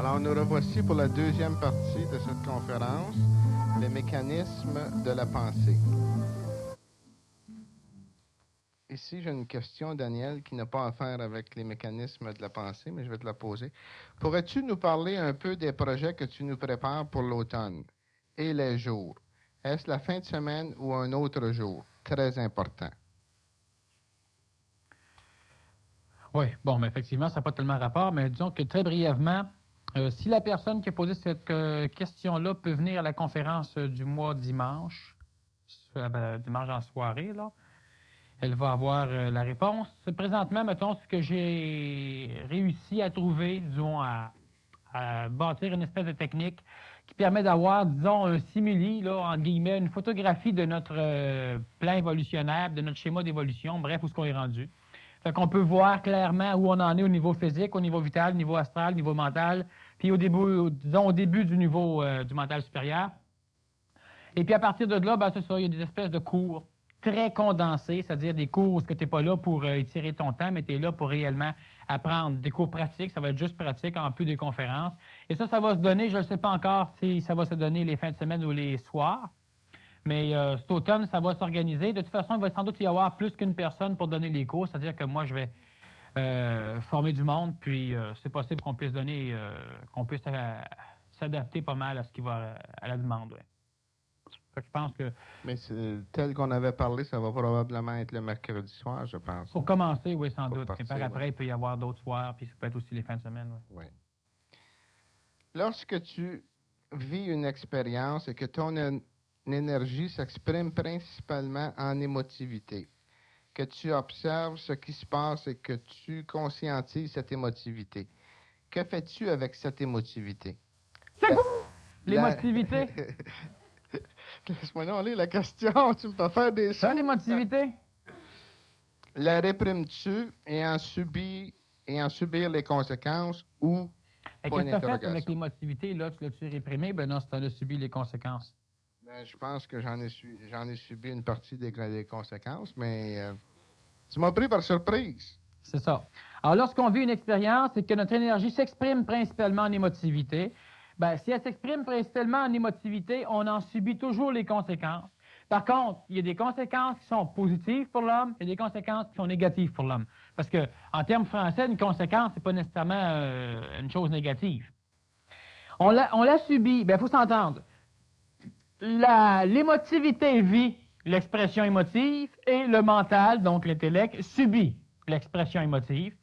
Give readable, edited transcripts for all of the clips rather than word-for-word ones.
Alors, nous revoici pour la deuxième partie de cette conférence, les mécanismes de la pensée. Ici, j'ai une question, Daniel, qui n'a pas à faire avec les mécanismes de la pensée, mais je vais te la poser. Pourrais-tu nous parler un peu des projets que tu nous prépares pour l'automne et les jours? Est-ce la fin de semaine ou un autre jour? Très important. Oui, bon, mais effectivement, ça n'a pas tellement rapport, mais disons que très brièvement, si la personne qui a posé cette question-là peut venir à la conférence du mois dimanche, dimanche en soirée, là, elle va avoir la réponse. Présentement, mettons, ce que j'ai réussi à trouver, disons, à bâtir une espèce de technique qui permet d'avoir, disons, un simili, là, entre guillemets, une photographie de notre plan évolutionnaire, de notre schéma d'évolution, bref, où est-ce qu'on est rendu. Fait qu'on peut voir clairement où on en est au niveau physique, au niveau vital, au niveau astral, au niveau mental, puis au début, disons, au début du niveau du mental supérieur. Et puis à partir de là, ben, c'est ça, il y a des espèces de cours très condensés, c'est-à-dire des cours où tu n'es pas là pour étirer ton temps, mais tu es là pour réellement apprendre. Des cours pratiques, ça va être juste pratique en plus des conférences. Et ça va se donner, je ne sais pas encore si ça va se donner les fins de semaine ou les soirs, mais cet automne, ça va s'organiser. De toute façon, il va sans doute y avoir plus qu'une personne pour donner les cours, c'est-à-dire que moi, je vais former du monde, puis c'est possible qu'on puisse donner, qu'on puisse s'adapter pas mal à ce qui va à la demande. Ouais. Fait que je pense que... Mais tel qu'on avait parlé, ça va probablement être le mercredi soir, je pense. Pour commencer, oui, sans Pour doute. partir, Mais par après, ouais. il peut y avoir d'autres soirs, puis ça peut être aussi les fins de semaine. Oui. Lorsque tu vis une expérience et que ton énergie s'exprime principalement en émotivité, que tu observes ce qui se passe et que tu conscientises cette émotivité, que fais-tu avec cette émotivité? L'émotivité? Laisse-moi non lire la question, tu me fais faire des Ça, choses. l'émotivité? La réprimes-tu et en subir les conséquences ou Et point qu'est-ce que tu as fait avec d'interrogation? l'émotivité? Là, tu l'as-tu réprimé? Ben non, tu en as subi les conséquences. Ben, je pense que j'en ai subi une partie des conséquences, mais tu m'as pris par surprise. C'est ça. Alors, lorsqu'on vit une expérience et que notre énergie s'exprime principalement en émotivité, ben, si elle s'exprime principalement en émotivité, on en subit toujours les conséquences. Par contre, il y a des conséquences qui sont positives pour l'homme et des conséquences qui sont négatives pour l'homme. Parce que, en termes français, une conséquence, c'est pas nécessairement une chose négative. On l'a subi, ben, il faut s'entendre. L'émotivité vit l'expression émotive et le mental, donc l'intellect, subit l'expression émotive.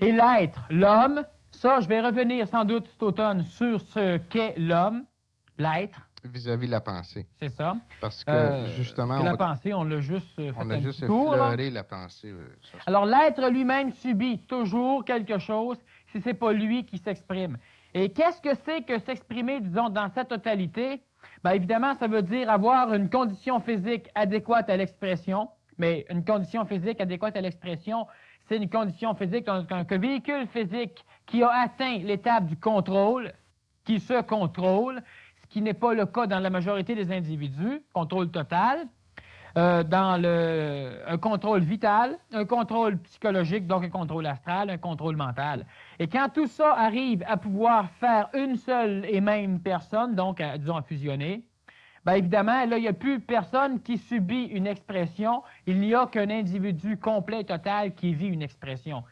Et l'être, l'homme, ça, je vais revenir sans doute cet automne sur ce qu'est l'homme, l'être. Vis-à-vis de la pensée. C'est ça. Parce que, justement, la pensée, on l'a juste fait on a juste tour, effleuré la pensée. Alors, l'être lui-même subit toujours quelque chose si ce n'est pas lui qui s'exprime. Et qu'est-ce que c'est que s'exprimer, disons, dans sa totalité? Bien, évidemment, ça veut dire avoir une condition physique adéquate à l'expression. Mais une condition physique adéquate à l'expression, c'est une condition physique, un véhicule physique qui a atteint l'étape du contrôle, qui se contrôle, ce qui n'est pas le cas dans la majorité des individus, contrôle total, dans un contrôle vital, un contrôle psychologique, donc un contrôle astral, un contrôle mental. Et quand tout ça arrive à pouvoir faire une seule et même personne, donc, disons, à fusionner, bien évidemment, là, il n'y a plus personne qui subit une expression, il n'y a qu'un individu complet et total qui vit une expression.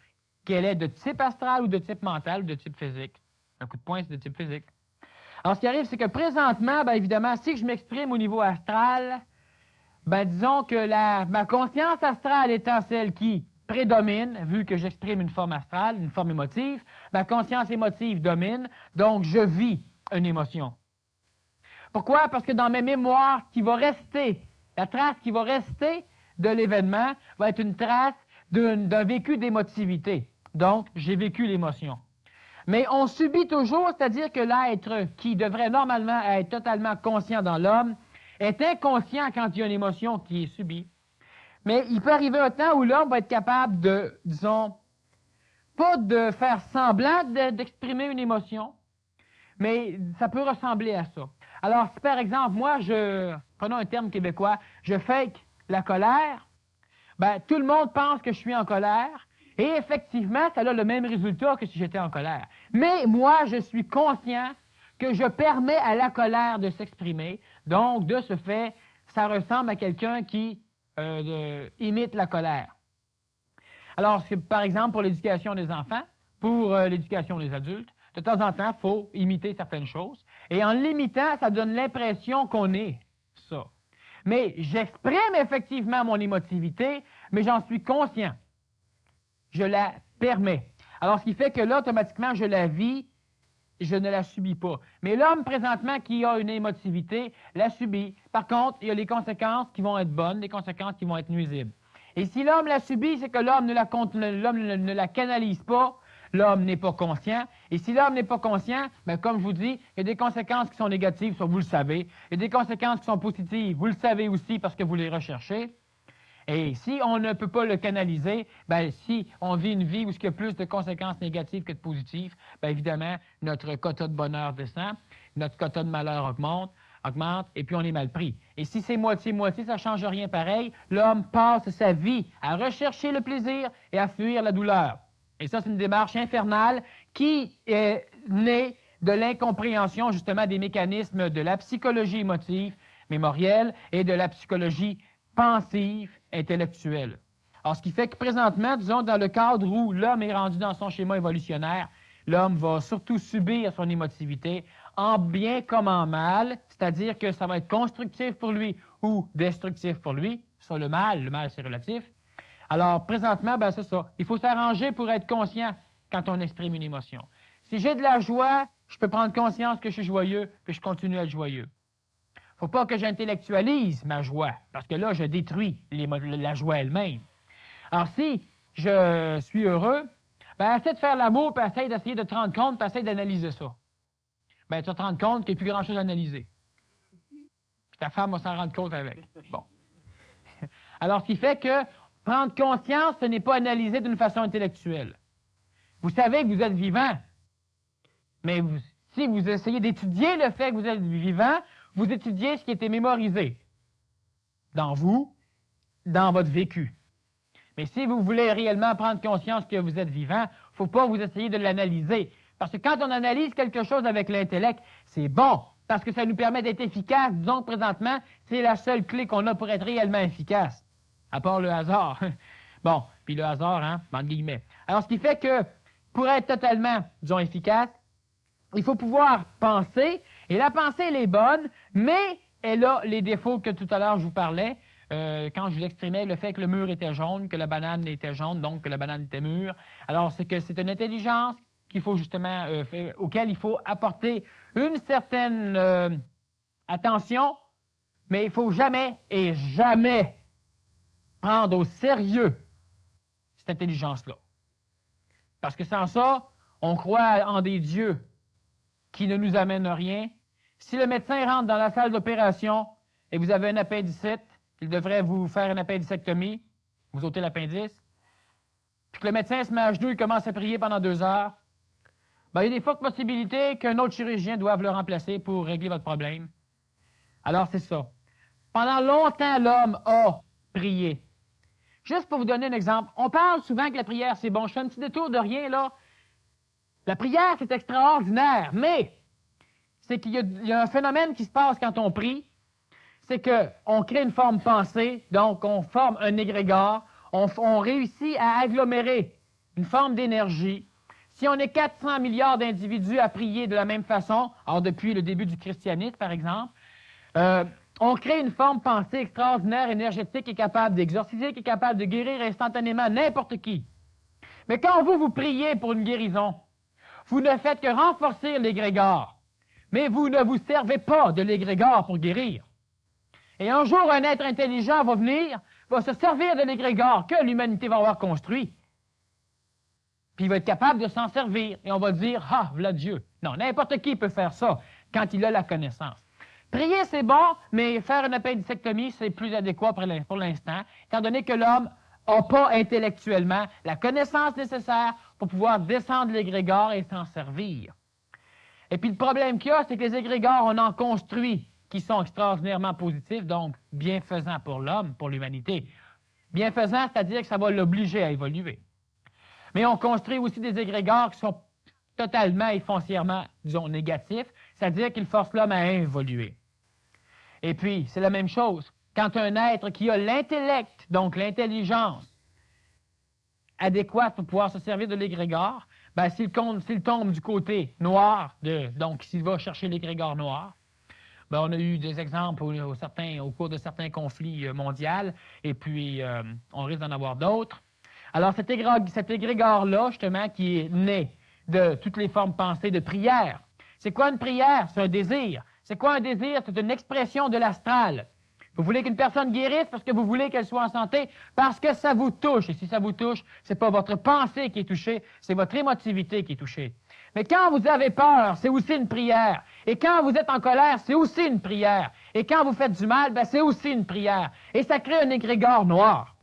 Qu'elle est de type astral ou de type mental ou de type physique. Un coup de poing, c'est de type physique. Alors, ce qui arrive, c'est que présentement, bien évidemment, si je m'exprime au niveau astral, ben disons que ma conscience astrale étant celle qui prédomine, vu que j'exprime une forme astrale, une forme émotive, ma conscience émotive domine, donc je vis une émotion. Pourquoi? Parce que dans mes mémoires qui va rester, la trace qui va rester de l'événement va être une trace d'un vécu d'émotivité. Donc, j'ai vécu l'émotion. Mais on subit toujours, c'est-à-dire que l'être qui devrait normalement être totalement conscient dans l'homme est inconscient quand il y a une émotion qui est subie. Mais il peut arriver un temps où l'homme va être capable de, disons, pas de faire semblant d'exprimer une émotion, mais ça peut ressembler à ça. Alors, si par exemple, moi, prenons un terme québécois, je fake la colère, ben, tout le monde pense que je suis en colère, Et effectivement, ça a le même résultat que si j'étais en colère. Mais moi, je suis conscient que je permets à la colère de s'exprimer. Donc, de ce fait, ça ressemble à quelqu'un qui imite la colère. Alors, par exemple, pour l'éducation des enfants, pour l'éducation des adultes, de temps en temps, il faut imiter certaines choses. Et en l'imitant, ça donne l'impression qu'on est ça. Mais j'exprime effectivement mon émotivité, mais j'en suis conscient. Je la permets. Alors, ce qui fait que là, automatiquement, je la vis, je ne la subis pas. Mais l'homme, présentement, qui a une émotivité, la subit. Par contre, il y a les conséquences qui vont être bonnes, les conséquences qui vont être nuisibles. Et si l'homme la subit, c'est que l'homme ne la canalise pas, l'homme n'est pas conscient. Et si l'homme n'est pas conscient, bien, comme je vous dis, il y a des conséquences qui sont négatives, ça vous le savez. Il y a des conséquences qui sont positives, vous le savez aussi parce que vous les recherchez. Et si on ne peut pas le canaliser, bien, si on vit une vie où il y a plus de conséquences négatives que de positives, bien, évidemment, notre quota de bonheur descend, notre quota de malheur augmente, et puis on est mal pris. Et si c'est moitié-moitié, ça ne change rien pareil. L'homme passe sa vie à rechercher le plaisir et à fuir la douleur. Et ça, c'est une démarche infernale qui est née de l'incompréhension, justement, des mécanismes de la psychologie émotive, mémorielle, et de la psychologie pensive, intellectuelle. Alors, ce qui fait que présentement, disons, dans le cadre où l'homme est rendu dans son schéma évolutionnaire, l'homme va surtout subir son émotivité, en bien comme en mal, c'est-à-dire que ça va être constructif pour lui ou destructif pour lui. Ça, le mal c'est relatif. Alors, présentement, ben, c'est ça. Il faut s'arranger pour être conscient quand on exprime une émotion. Si j'ai de la joie, je peux prendre conscience que je suis joyeux, puis je continue à être joyeux. Il ne faut pas que j'intellectualise ma joie, parce que là, je détruis la joie elle-même. Alors, si je suis heureux, ben, essaie de faire l'amour, puis essaie d'essayer de te rendre compte, puis essaie d'analyser ça. Ben, tu vas te rendre compte qu'il n'y a plus grand-chose à analyser. Puis ta femme va s'en rendre compte avec. Bon. Alors, ce qui fait que prendre conscience, ce n'est pas analyser d'une façon intellectuelle. Vous savez que vous êtes vivant, mais si vous essayez d'étudier le fait que vous êtes vivant, vous étudiez ce qui a été mémorisé dans vous, dans votre vécu. Mais si vous voulez réellement prendre conscience que vous êtes vivant, il ne faut pas vous essayer de l'analyser. Parce que quand on analyse quelque chose avec l'intellect, c'est bon, parce que ça nous permet d'être efficace. Disons que présentement, c'est la seule clé qu'on a pour être réellement efficace, à part le hasard. Bon, puis le hasard, hein, entre guillemets. Alors, ce qui fait que pour être totalement, disons, efficace, il faut pouvoir penser, et la pensée, elle est bonne, mais elle a les défauts que tout à l'heure je vous parlais, quand je vous exprimais le fait que le mur était jaune, que la banane était jaune, donc que la banane était mûre. Alors, c'est que c'est une intelligence qu'il faut justement, auquel il faut apporter une certaine attention, mais il ne faut jamais et jamais prendre au sérieux cette intelligence-là. Parce que sans ça, on croit en des dieux qui ne nous amènent rien. Si le médecin rentre dans la salle d'opération et vous avez un appendicite, il devrait vous faire une appendicectomie, vous ôtez l'appendice, puis que le médecin se met à genoux et commence à prier pendant 2 heures, bien, il y a des fortes possibilités qu'un autre chirurgien doive le remplacer pour régler votre problème. Alors, c'est ça. Pendant longtemps, l'homme a prié. Juste pour vous donner un exemple, on parle souvent que la prière, c'est bon. Je fais un petit détour de rien, là. La prière, c'est extraordinaire, mais c'est qu'il y a un phénomène qui se passe quand on prie, c'est qu'on crée une forme pensée, donc on forme un égrégore, on réussit à agglomérer une forme d'énergie. Si on est 400 milliards d'individus à prier de la même façon, alors depuis le début du christianisme, par exemple, on crée une forme pensée extraordinaire, énergétique, qui est capable d'exorciser, qui est capable de guérir instantanément n'importe qui. Mais quand vous priez pour une guérison, vous ne faites que renforcer l'égrégore, mais vous ne vous servez pas de l'égrégore pour guérir. Et un jour, un être intelligent va venir, va se servir de l'égrégore que l'humanité va avoir construit. Puis il va être capable de s'en servir. Et on va dire, ah, voilà Dieu. Non, n'importe qui peut faire ça quand il a la connaissance. Prier, c'est bon, mais faire une appendicectomie, c'est plus adéquat pour l'instant, étant donné que l'homme n'a pas intellectuellement la connaissance nécessaire pour pouvoir descendre l'égrégore et s'en servir. Et puis le problème qu'il y a, c'est que les égrégores, on en construit qui sont extraordinairement positifs, donc bienfaisants pour l'homme, pour l'humanité. Bienfaisants, c'est-à-dire que ça va l'obliger à évoluer. Mais on construit aussi des égrégores qui sont totalement et foncièrement, disons, négatifs, c'est-à-dire qu'ils forcent l'homme à évoluer. Et puis, c'est la même chose. Quand un être qui a l'intellect, donc l'intelligence adéquate pour pouvoir se servir de l'égrégore, ben, s'il tombe du côté noir, donc s'il va chercher l'égrégore noir, ben, on a eu des exemples au cours de certains conflits mondiaux, et puis on risque d'en avoir d'autres. Alors, cet égrégore-là, justement, qui est né de toutes les formes pensées de prière. C'est quoi une prière? C'est un désir. C'est quoi un désir? C'est une expression de l'astral. Vous voulez qu'une personne guérisse parce que vous voulez qu'elle soit en santé, parce que ça vous touche. Et si ça vous touche, c'est pas votre pensée qui est touchée, c'est votre émotivité qui est touchée. Mais quand vous avez peur, c'est aussi une prière. Et quand vous êtes en colère, c'est aussi une prière. Et quand vous faites du mal, ben, c'est aussi une prière. Et ça crée un égrégore noir.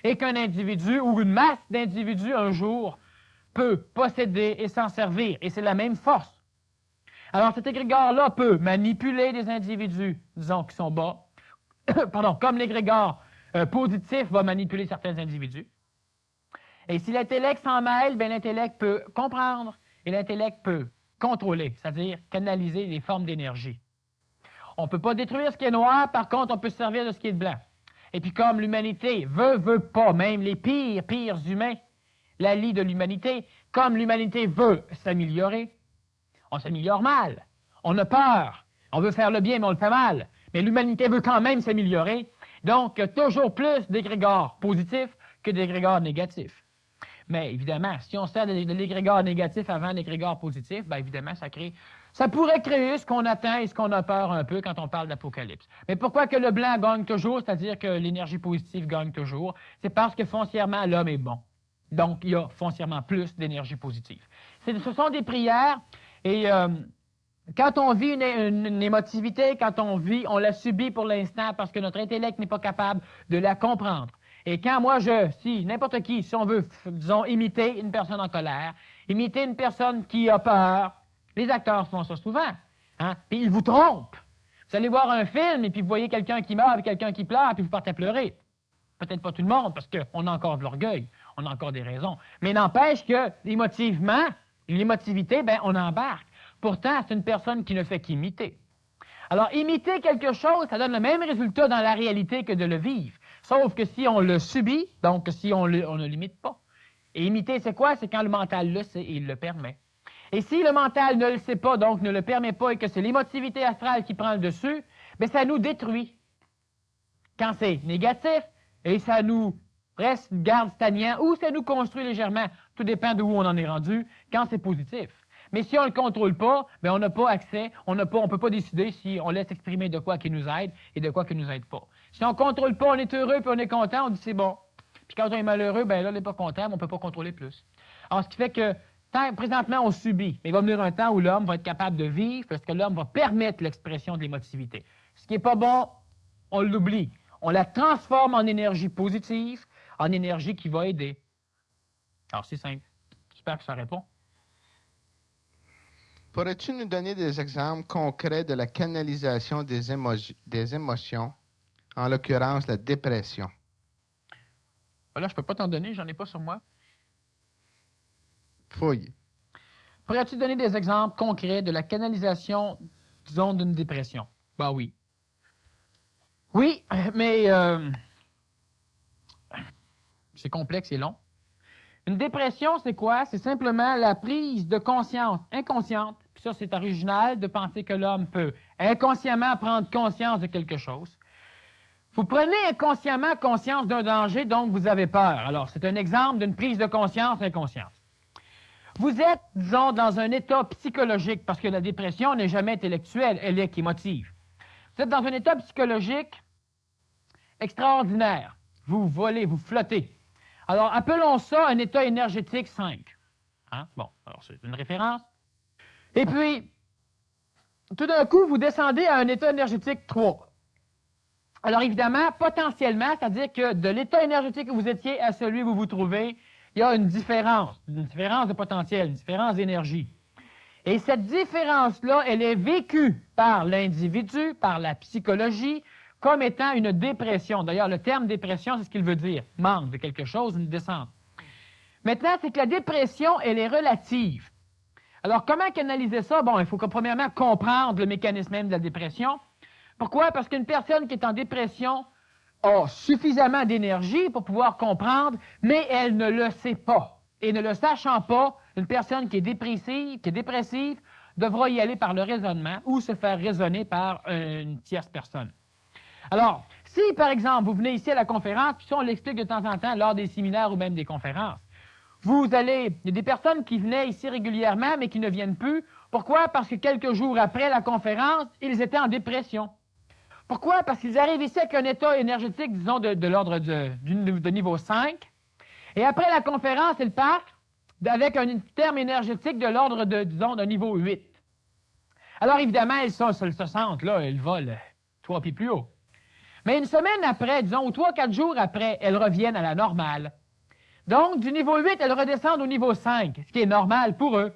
Et qu'un individu ou une masse d'individus un jour peut posséder et s'en servir. Et c'est la même force. Alors cet égrégore-là peut manipuler des individus, disons, qui sont bas, pardon, comme l'égrégore positif va manipuler certains individus. Et si l'intellect s'en mêle, bien l'intellect peut comprendre et l'intellect peut contrôler, c'est-à-dire canaliser les formes d'énergie. On ne peut pas détruire ce qui est noir, par contre, on peut se servir de ce qui est blanc. Et puis comme l'humanité veut pas, même les pires humains, l'allie de l'humanité, comme l'humanité veut s'améliorer, on s'améliore mal. On a peur. On veut faire le bien, mais on le fait mal. Mais l'humanité veut quand même s'améliorer. Donc, toujours plus d'égrégores positifs que d'égrégores négatifs. Mais évidemment, si on sert de l'égrégore négatif avant l'égrégore positif, bien évidemment, ça pourrait créer ce qu'on attend et ce qu'on a peur un peu quand on parle d'Apocalypse. Mais pourquoi que le blanc gagne toujours, c'est-à-dire que l'énergie positive gagne toujours? C'est parce que foncièrement, l'homme est bon. Donc, il y a foncièrement plus d'énergie positive. Ce sont des prières et quand on vit une émotivité, quand on la subit pour l'instant parce que notre intellect n'est pas capable de la comprendre. Et quand si n'importe qui, si on veut, disons, imiter une personne en colère, imiter une personne qui a peur, les acteurs font ça souvent, hein? Puis ils vous trompent. Vous allez voir un film et puis vous voyez quelqu'un qui meurt et quelqu'un qui pleure, puis vous partez à pleurer. Peut-être pas tout le monde, parce qu'on a encore de l'orgueil, on a encore des raisons. Mais n'empêche que, émotivement, l'émotivité, ben, on embarque. Pourtant, c'est une personne qui ne fait qu'imiter. Alors, imiter quelque chose, ça donne le même résultat dans la réalité que de le vivre. Sauf que si on le subit, donc si on ne l'imite pas. Et imiter, c'est quoi? C'est quand le mental le sait et il le permet. Et si le mental ne le sait pas, donc ne le permet pas, et que c'est l'émotivité astrale qui prend le dessus, bien, ça nous détruit. Quand c'est négatif, et ça nous garde stagnant, ou ça nous construit légèrement, tout dépend d'où on en est rendu, quand c'est positif. Mais si on ne le contrôle pas, bien, on n'a pas accès, on ne peut pas décider si on laisse exprimer de quoi qui nous aide et de quoi qui ne nous aide pas. Si on ne contrôle pas, on est heureux puis on est content, on dit c'est bon. Puis quand on est malheureux, bien là, on n'est pas content, mais on ne peut pas contrôler plus. Alors, ce qui fait que, présentement, on subit. Mais il va venir un temps où l'homme va être capable de vivre parce que l'homme va permettre l'expression de l'émotivité. Ce qui n'est pas bon, on l'oublie. On la transforme en énergie positive, en énergie qui va aider. Alors, c'est simple. J'espère que ça répond. Pourrais-tu nous donner des exemples concrets de la canalisation des émotions, en l'occurrence la dépression? Là, je ne peux pas t'en donner, j'en ai pas sur moi. Fouille. Pourrais-tu donner des exemples concrets de la canalisation, disons, d'une dépression? Ben oui. Oui, mais c'est complexe et long. Une dépression, c'est quoi? C'est simplement la prise de conscience inconsciente, puis ça, c'est original de penser que l'homme peut inconsciemment prendre conscience de quelque chose. Vous prenez inconsciemment conscience d'un danger dont vous avez peur. Alors, c'est un exemple d'une prise de conscience inconsciente. Vous êtes, disons, dans un état psychologique, parce que la dépression n'est jamais intellectuelle, elle est émotive. Vous êtes dans un état psychologique extraordinaire. Vous volez, vous flottez. Alors, appelons ça un état énergétique 5. Hein? Bon, alors c'est une référence. Et puis, tout d'un coup, vous descendez à un état énergétique 3. Alors, évidemment, potentiellement, c'est-à-dire que de l'état énergétique où vous étiez à celui où vous vous trouvez, il y a une différence de potentiel, une différence d'énergie. Et cette différence-là, elle est vécue par l'individu, par la psychologie, comme étant une dépression. D'ailleurs, le terme dépression, c'est ce qu'il veut dire. Manque de quelque chose, une descente. Maintenant, c'est que la dépression, elle est relative. Alors, comment canaliser ça? Bon, il faut premièrement comprendre le mécanisme même de la dépression. Pourquoi? Parce qu'une personne qui est en dépression a suffisamment d'énergie pour pouvoir comprendre, mais elle ne le sait pas. Et ne le sachant pas, une personne qui est dépressive, devra y aller par le raisonnement ou se faire raisonner par une tierce personne. Alors, si, par exemple, vous venez ici à la conférence, puis ça, on l'explique de temps en temps lors des séminaires ou même des conférences, il y a des personnes qui venaient ici régulièrement, mais qui ne viennent plus. Pourquoi? Parce que quelques jours après la conférence, ils étaient en dépression. Pourquoi? Parce qu'ils arrivent ici avec un état énergétique, disons, de l'ordre de niveau 5. Et après la conférence, ils partent avec un terme énergétique de l'ordre disons, d'un niveau 8. Alors, évidemment, ils se sentent, là, ils volent 3 pieds plus haut. Mais une semaine après, disons, ou 3-4 jours après, elles reviennent à la normale. Donc, du niveau 8, elles redescendent au niveau 5, ce qui est normal pour eux.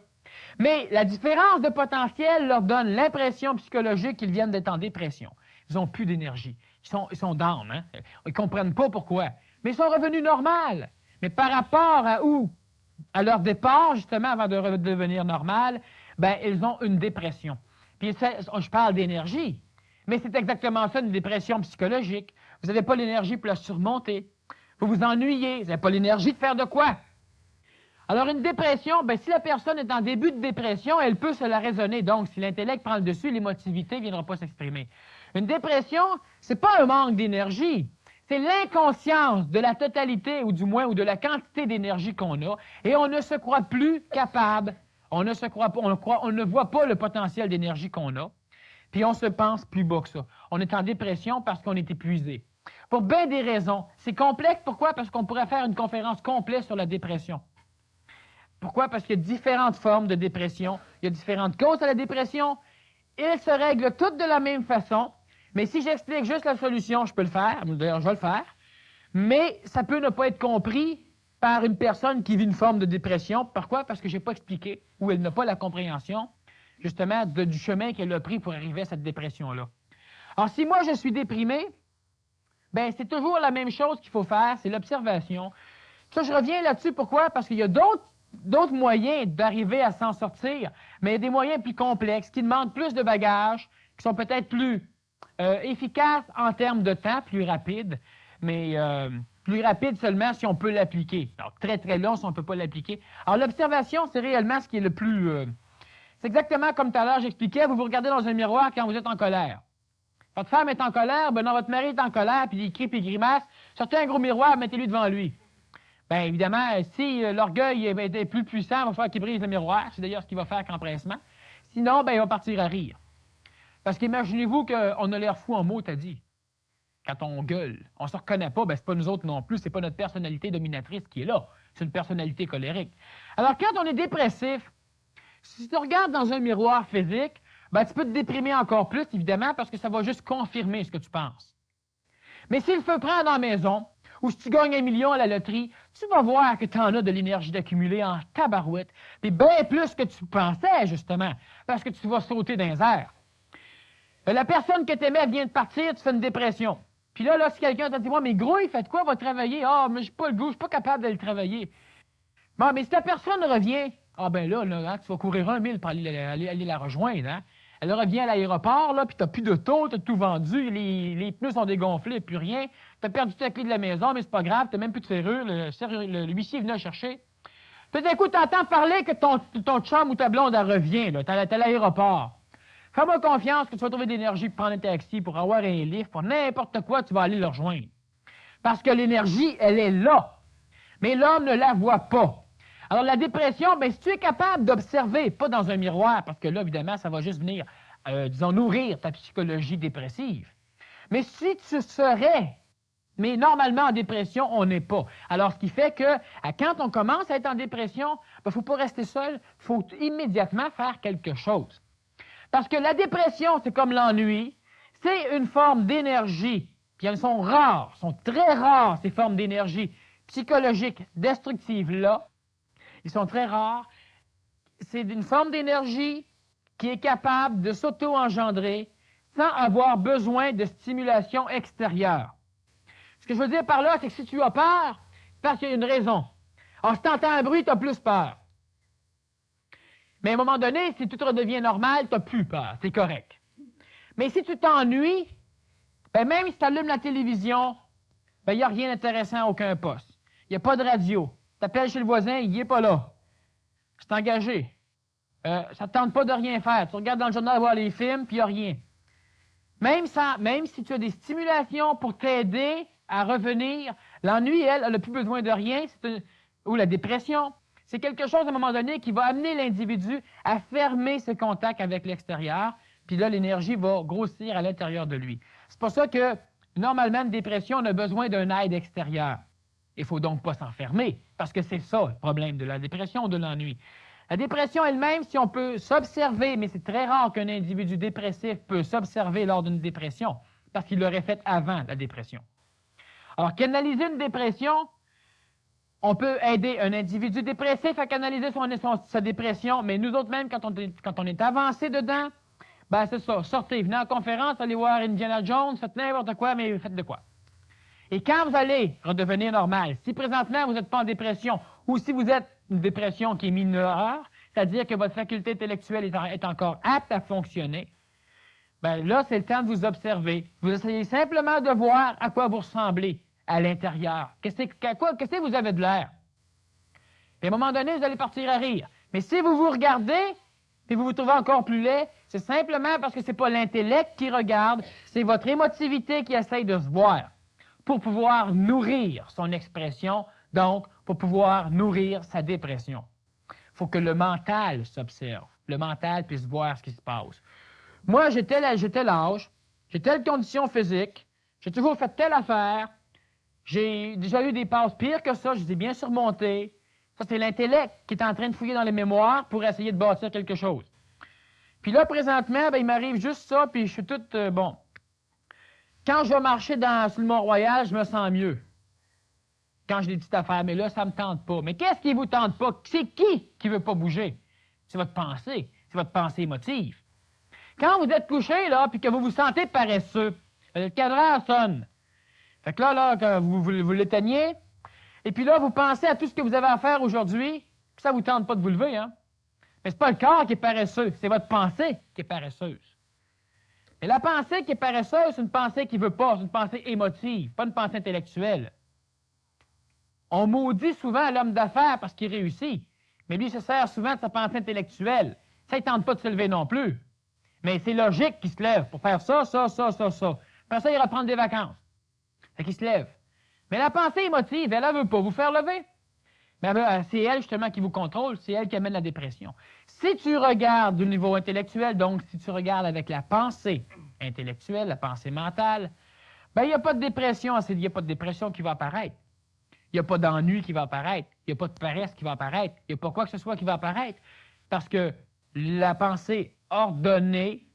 Mais la différence de potentiel leur donne l'impression psychologique qu'ils viennent d'être en dépression. Ils n'ont plus d'énergie. Ils sont down, hein? Ils ne comprennent pas pourquoi. Mais ils sont revenus normaux. Mais par rapport à leur départ, justement, avant de redevenir normal, ben, ils ont une dépression. Puis je parle d'énergie, mais c'est exactement ça, une dépression psychologique. Vous n'avez pas l'énergie pour la surmonter. Vous vous ennuyez, vous n'avez pas l'énergie de faire de quoi. Alors, une dépression, ben, si la personne est en début de dépression, elle peut se la raisonner. Donc, si l'intellect prend le dessus, l'émotivité ne viendra pas s'exprimer. Une dépression, ce n'est pas un manque d'énergie. C'est l'inconscience de la totalité, ou du moins, ou de la quantité d'énergie qu'on a, et on ne se croit plus capable, on ne voit pas le potentiel d'énergie qu'on a, puis on se pense plus bas que ça. On est en dépression parce qu'on est épuisé. Pour bien des raisons. C'est complexe, pourquoi? Parce qu'on pourrait faire une conférence complète sur la dépression. Pourquoi? Parce qu'il y a différentes formes de dépression, il y a différentes causes à la dépression, elles se règlent toutes de la même façon. Mais si j'explique juste la solution, je peux le faire. D'ailleurs, je vais le faire. Mais ça peut ne pas être compris par une personne qui vit une forme de dépression. Pourquoi? Parce que je n'ai pas expliqué ou elle n'a pas la compréhension, justement, du chemin qu'elle a pris pour arriver à cette dépression-là. Alors, si moi, je suis déprimé, bien, c'est toujours la même chose qu'il faut faire, c'est l'observation. Ça, je reviens là-dessus. Pourquoi? Parce qu'il y a d'autres moyens d'arriver à s'en sortir, mais il y a des moyens plus complexes, qui demandent plus de bagages, qui sont peut-être plus efficace en termes de temps, plus rapide, mais plus rapide seulement si on peut l'appliquer. Alors, très, très long si on ne peut pas l'appliquer. Alors, l'observation, c'est réellement ce qui est le plus... c'est exactement comme tout à l'heure, j'expliquais, vous regardez dans un miroir quand vous êtes en colère. Votre femme est en colère, ben non, votre mari est en colère, puis il crie, puis il grimace. Sortez un gros miroir, mettez-lui devant lui. Bien, évidemment, si l'orgueil est plus puissant, il va falloir qu'il brise le miroir. C'est d'ailleurs ce qu'il va faire qu'empressement. Sinon, ben, il va partir à rire. Parce qu'imaginez-vous qu'on a l'air fou en mots, t'as dit. Quand on gueule, on ne se reconnaît pas, ben c'est pas nous autres non plus, c'est pas notre personnalité dominatrice qui est là, c'est une personnalité colérique. Alors quand on est dépressif, si tu regardes dans un miroir physique, ben tu peux te déprimer encore plus, évidemment, parce que ça va juste confirmer ce que tu penses. Mais si le feu prend dans la maison, ou si tu gagnes 1 million à la loterie, tu vas voir que tu en as de l'énergie d'accumuler en tabarouette, puis bien plus que tu pensais, justement, parce que tu vas sauter dans les airs. La personne que tu aimais vient de partir, tu fais une dépression. Puis là, si quelqu'un t'a dit, moi, mais gros, il fait quoi, va travailler? Ah, mais j'ai pas le goût, je suis pas capable d'aller travailler. Bon, mais si la personne revient, ah ben là, hein, tu vas courir 1 000 pour aller la rejoindre, hein? Elle revient à l'aéroport, là, puis t'as plus d'auto, t'as tout vendu, les pneus sont dégonflés, plus rien. T'as perdu ta clé de la maison, mais c'est pas grave, t'as même plus de serrure, l'huissier est venu la chercher. Puis d'un coup, t'entends parler que ton chum ou ta blonde, elle revient, là, t'es à l'aéroport. Fais-moi confiance que tu vas trouver de l'énergie pour prendre un taxi, pour avoir un lift, pour n'importe quoi, tu vas aller le rejoindre. Parce que l'énergie, elle est là. Mais l'homme ne la voit pas. Alors, la dépression, bien, si tu es capable d'observer, pas dans un miroir, parce que là, évidemment, ça va juste venir, disons, nourrir ta psychologie dépressive. Mais si tu serais, mais normalement, en dépression, on n'est pas. Alors, ce qui fait que, quand on commence à être en dépression, il ne faut pas rester seul, il faut immédiatement faire quelque chose. Parce que la dépression, c'est comme l'ennui, c'est une forme d'énergie, puis elles sont rares, sont très rares, ces formes d'énergie psychologiques destructives-là. Ils sont très rares. C'est une forme d'énergie qui est capable de s'auto-engendrer sans avoir besoin de stimulation extérieure. Ce que je veux dire par là, c'est que si tu as peur, c'est parce qu'il y a une raison. Alors, si tu entends un bruit, tu as plus peur. Mais à un moment donné, si tout redevient normal, tu n'as plus peur. C'est correct. Mais si tu t'ennuies, ben même si tu allumes la télévision, ben il n'y a rien d'intéressant à aucun poste. Il n'y a pas de radio. Tu appelles chez le voisin, il n'est pas là. C'est engagé. Ça ne te tente pas de rien faire. Tu regardes dans le journal voir les films, puis il n'y a rien. Même si tu as des stimulations pour t'aider à revenir, l'ennui, elle n'a plus besoin de rien, ou la dépression. C'est quelque chose, à un moment donné, qui va amener l'individu à fermer ses contacts avec l'extérieur, puis là, l'énergie va grossir à l'intérieur de lui. C'est pour ça que, normalement, une dépression, on a besoin d'une aide extérieure. Il ne faut donc pas s'enfermer, parce que c'est ça le problème de la dépression ou de l'ennui. La dépression elle-même, si on peut s'observer, mais c'est très rare qu'un individu dépressif peut s'observer lors d'une dépression, parce qu'il l'aurait fait avant la dépression. Alors, canaliser une dépression, on peut aider un individu dépressif à canaliser sa dépression, mais nous autres même, quand on est avancé dedans, ben c'est ça, sortez, venez en conférence, allez voir Indiana Jones, faites n'importe quoi, mais faites de quoi. Et quand vous allez redevenir normal, si présentement vous n'êtes pas en dépression, ou si vous êtes une dépression qui est mineure, c'est-à-dire que votre faculté intellectuelle est encore apte à fonctionner, bien là, c'est le temps de vous observer. Vous essayez simplement de voir à quoi vous ressemblez à l'intérieur. Qu'est-ce que vous avez de l'air? Puis à un moment donné, vous allez partir à rire. Mais si vous vous regardez, puis vous vous trouvez encore plus laid, c'est simplement parce que ce n'est pas l'intellect qui regarde, c'est votre émotivité qui essaye de se voir pour pouvoir nourrir son expression, donc pour pouvoir nourrir sa dépression. Il faut que le mental s'observe, le mental puisse voir ce qui se passe. Moi, j'ai tel âge, j'ai telle condition physique, j'ai toujours fait telle affaire, j'ai déjà eu des passes pires que ça, je les ai bien surmontées. Ça, c'est l'intellect qui est en train de fouiller dans les mémoires pour essayer de bâtir quelque chose. Puis là, présentement, ben, il m'arrive juste ça, puis je suis tout, bon. Quand je vais marcher sur le Mont-Royal, je me sens mieux. Quand j'ai des petites affaires, mais là, ça ne me tente pas. Mais qu'est-ce qui ne vous tente pas? C'est qui ne veut pas bouger? C'est votre pensée. C'est votre pensée émotive. Quand vous êtes couché, là, puis que vous vous sentez paresseux, le cadran sonne. Fait que là que vous l'éteignez, et puis là, vous pensez à tout ce que vous avez à faire aujourd'hui, puis ça ne vous tente pas de vous lever, hein? Mais ce n'est pas le corps qui est paresseux, c'est votre pensée qui est paresseuse. Et la pensée qui est paresseuse, c'est une pensée qui ne veut pas, c'est une pensée émotive, pas une pensée intellectuelle. On maudit souvent l'homme d'affaires parce qu'il réussit, mais lui, il se sert souvent de sa pensée intellectuelle. Ça, il ne tente pas de se lever non plus. Mais c'est logique qu'il se lève pour faire ça. Après ça, il va prendre des vacances. Fait qu'il se lève. Mais la pensée émotive, elle ne veut pas vous faire lever. Mais c'est elle, justement, qui vous contrôle, c'est elle qui amène la dépression. Si tu regardes du niveau intellectuel, donc si tu regardes avec la pensée intellectuelle, la pensée mentale, bien, il n'y a pas de dépression, il n'y a pas de dépression qui va apparaître. Il n'y a pas d'ennui qui va apparaître. Il n'y a pas de paresse qui va apparaître. Il n'y a pas quoi que ce soit qui va apparaître. Parce que la pensée ordonnée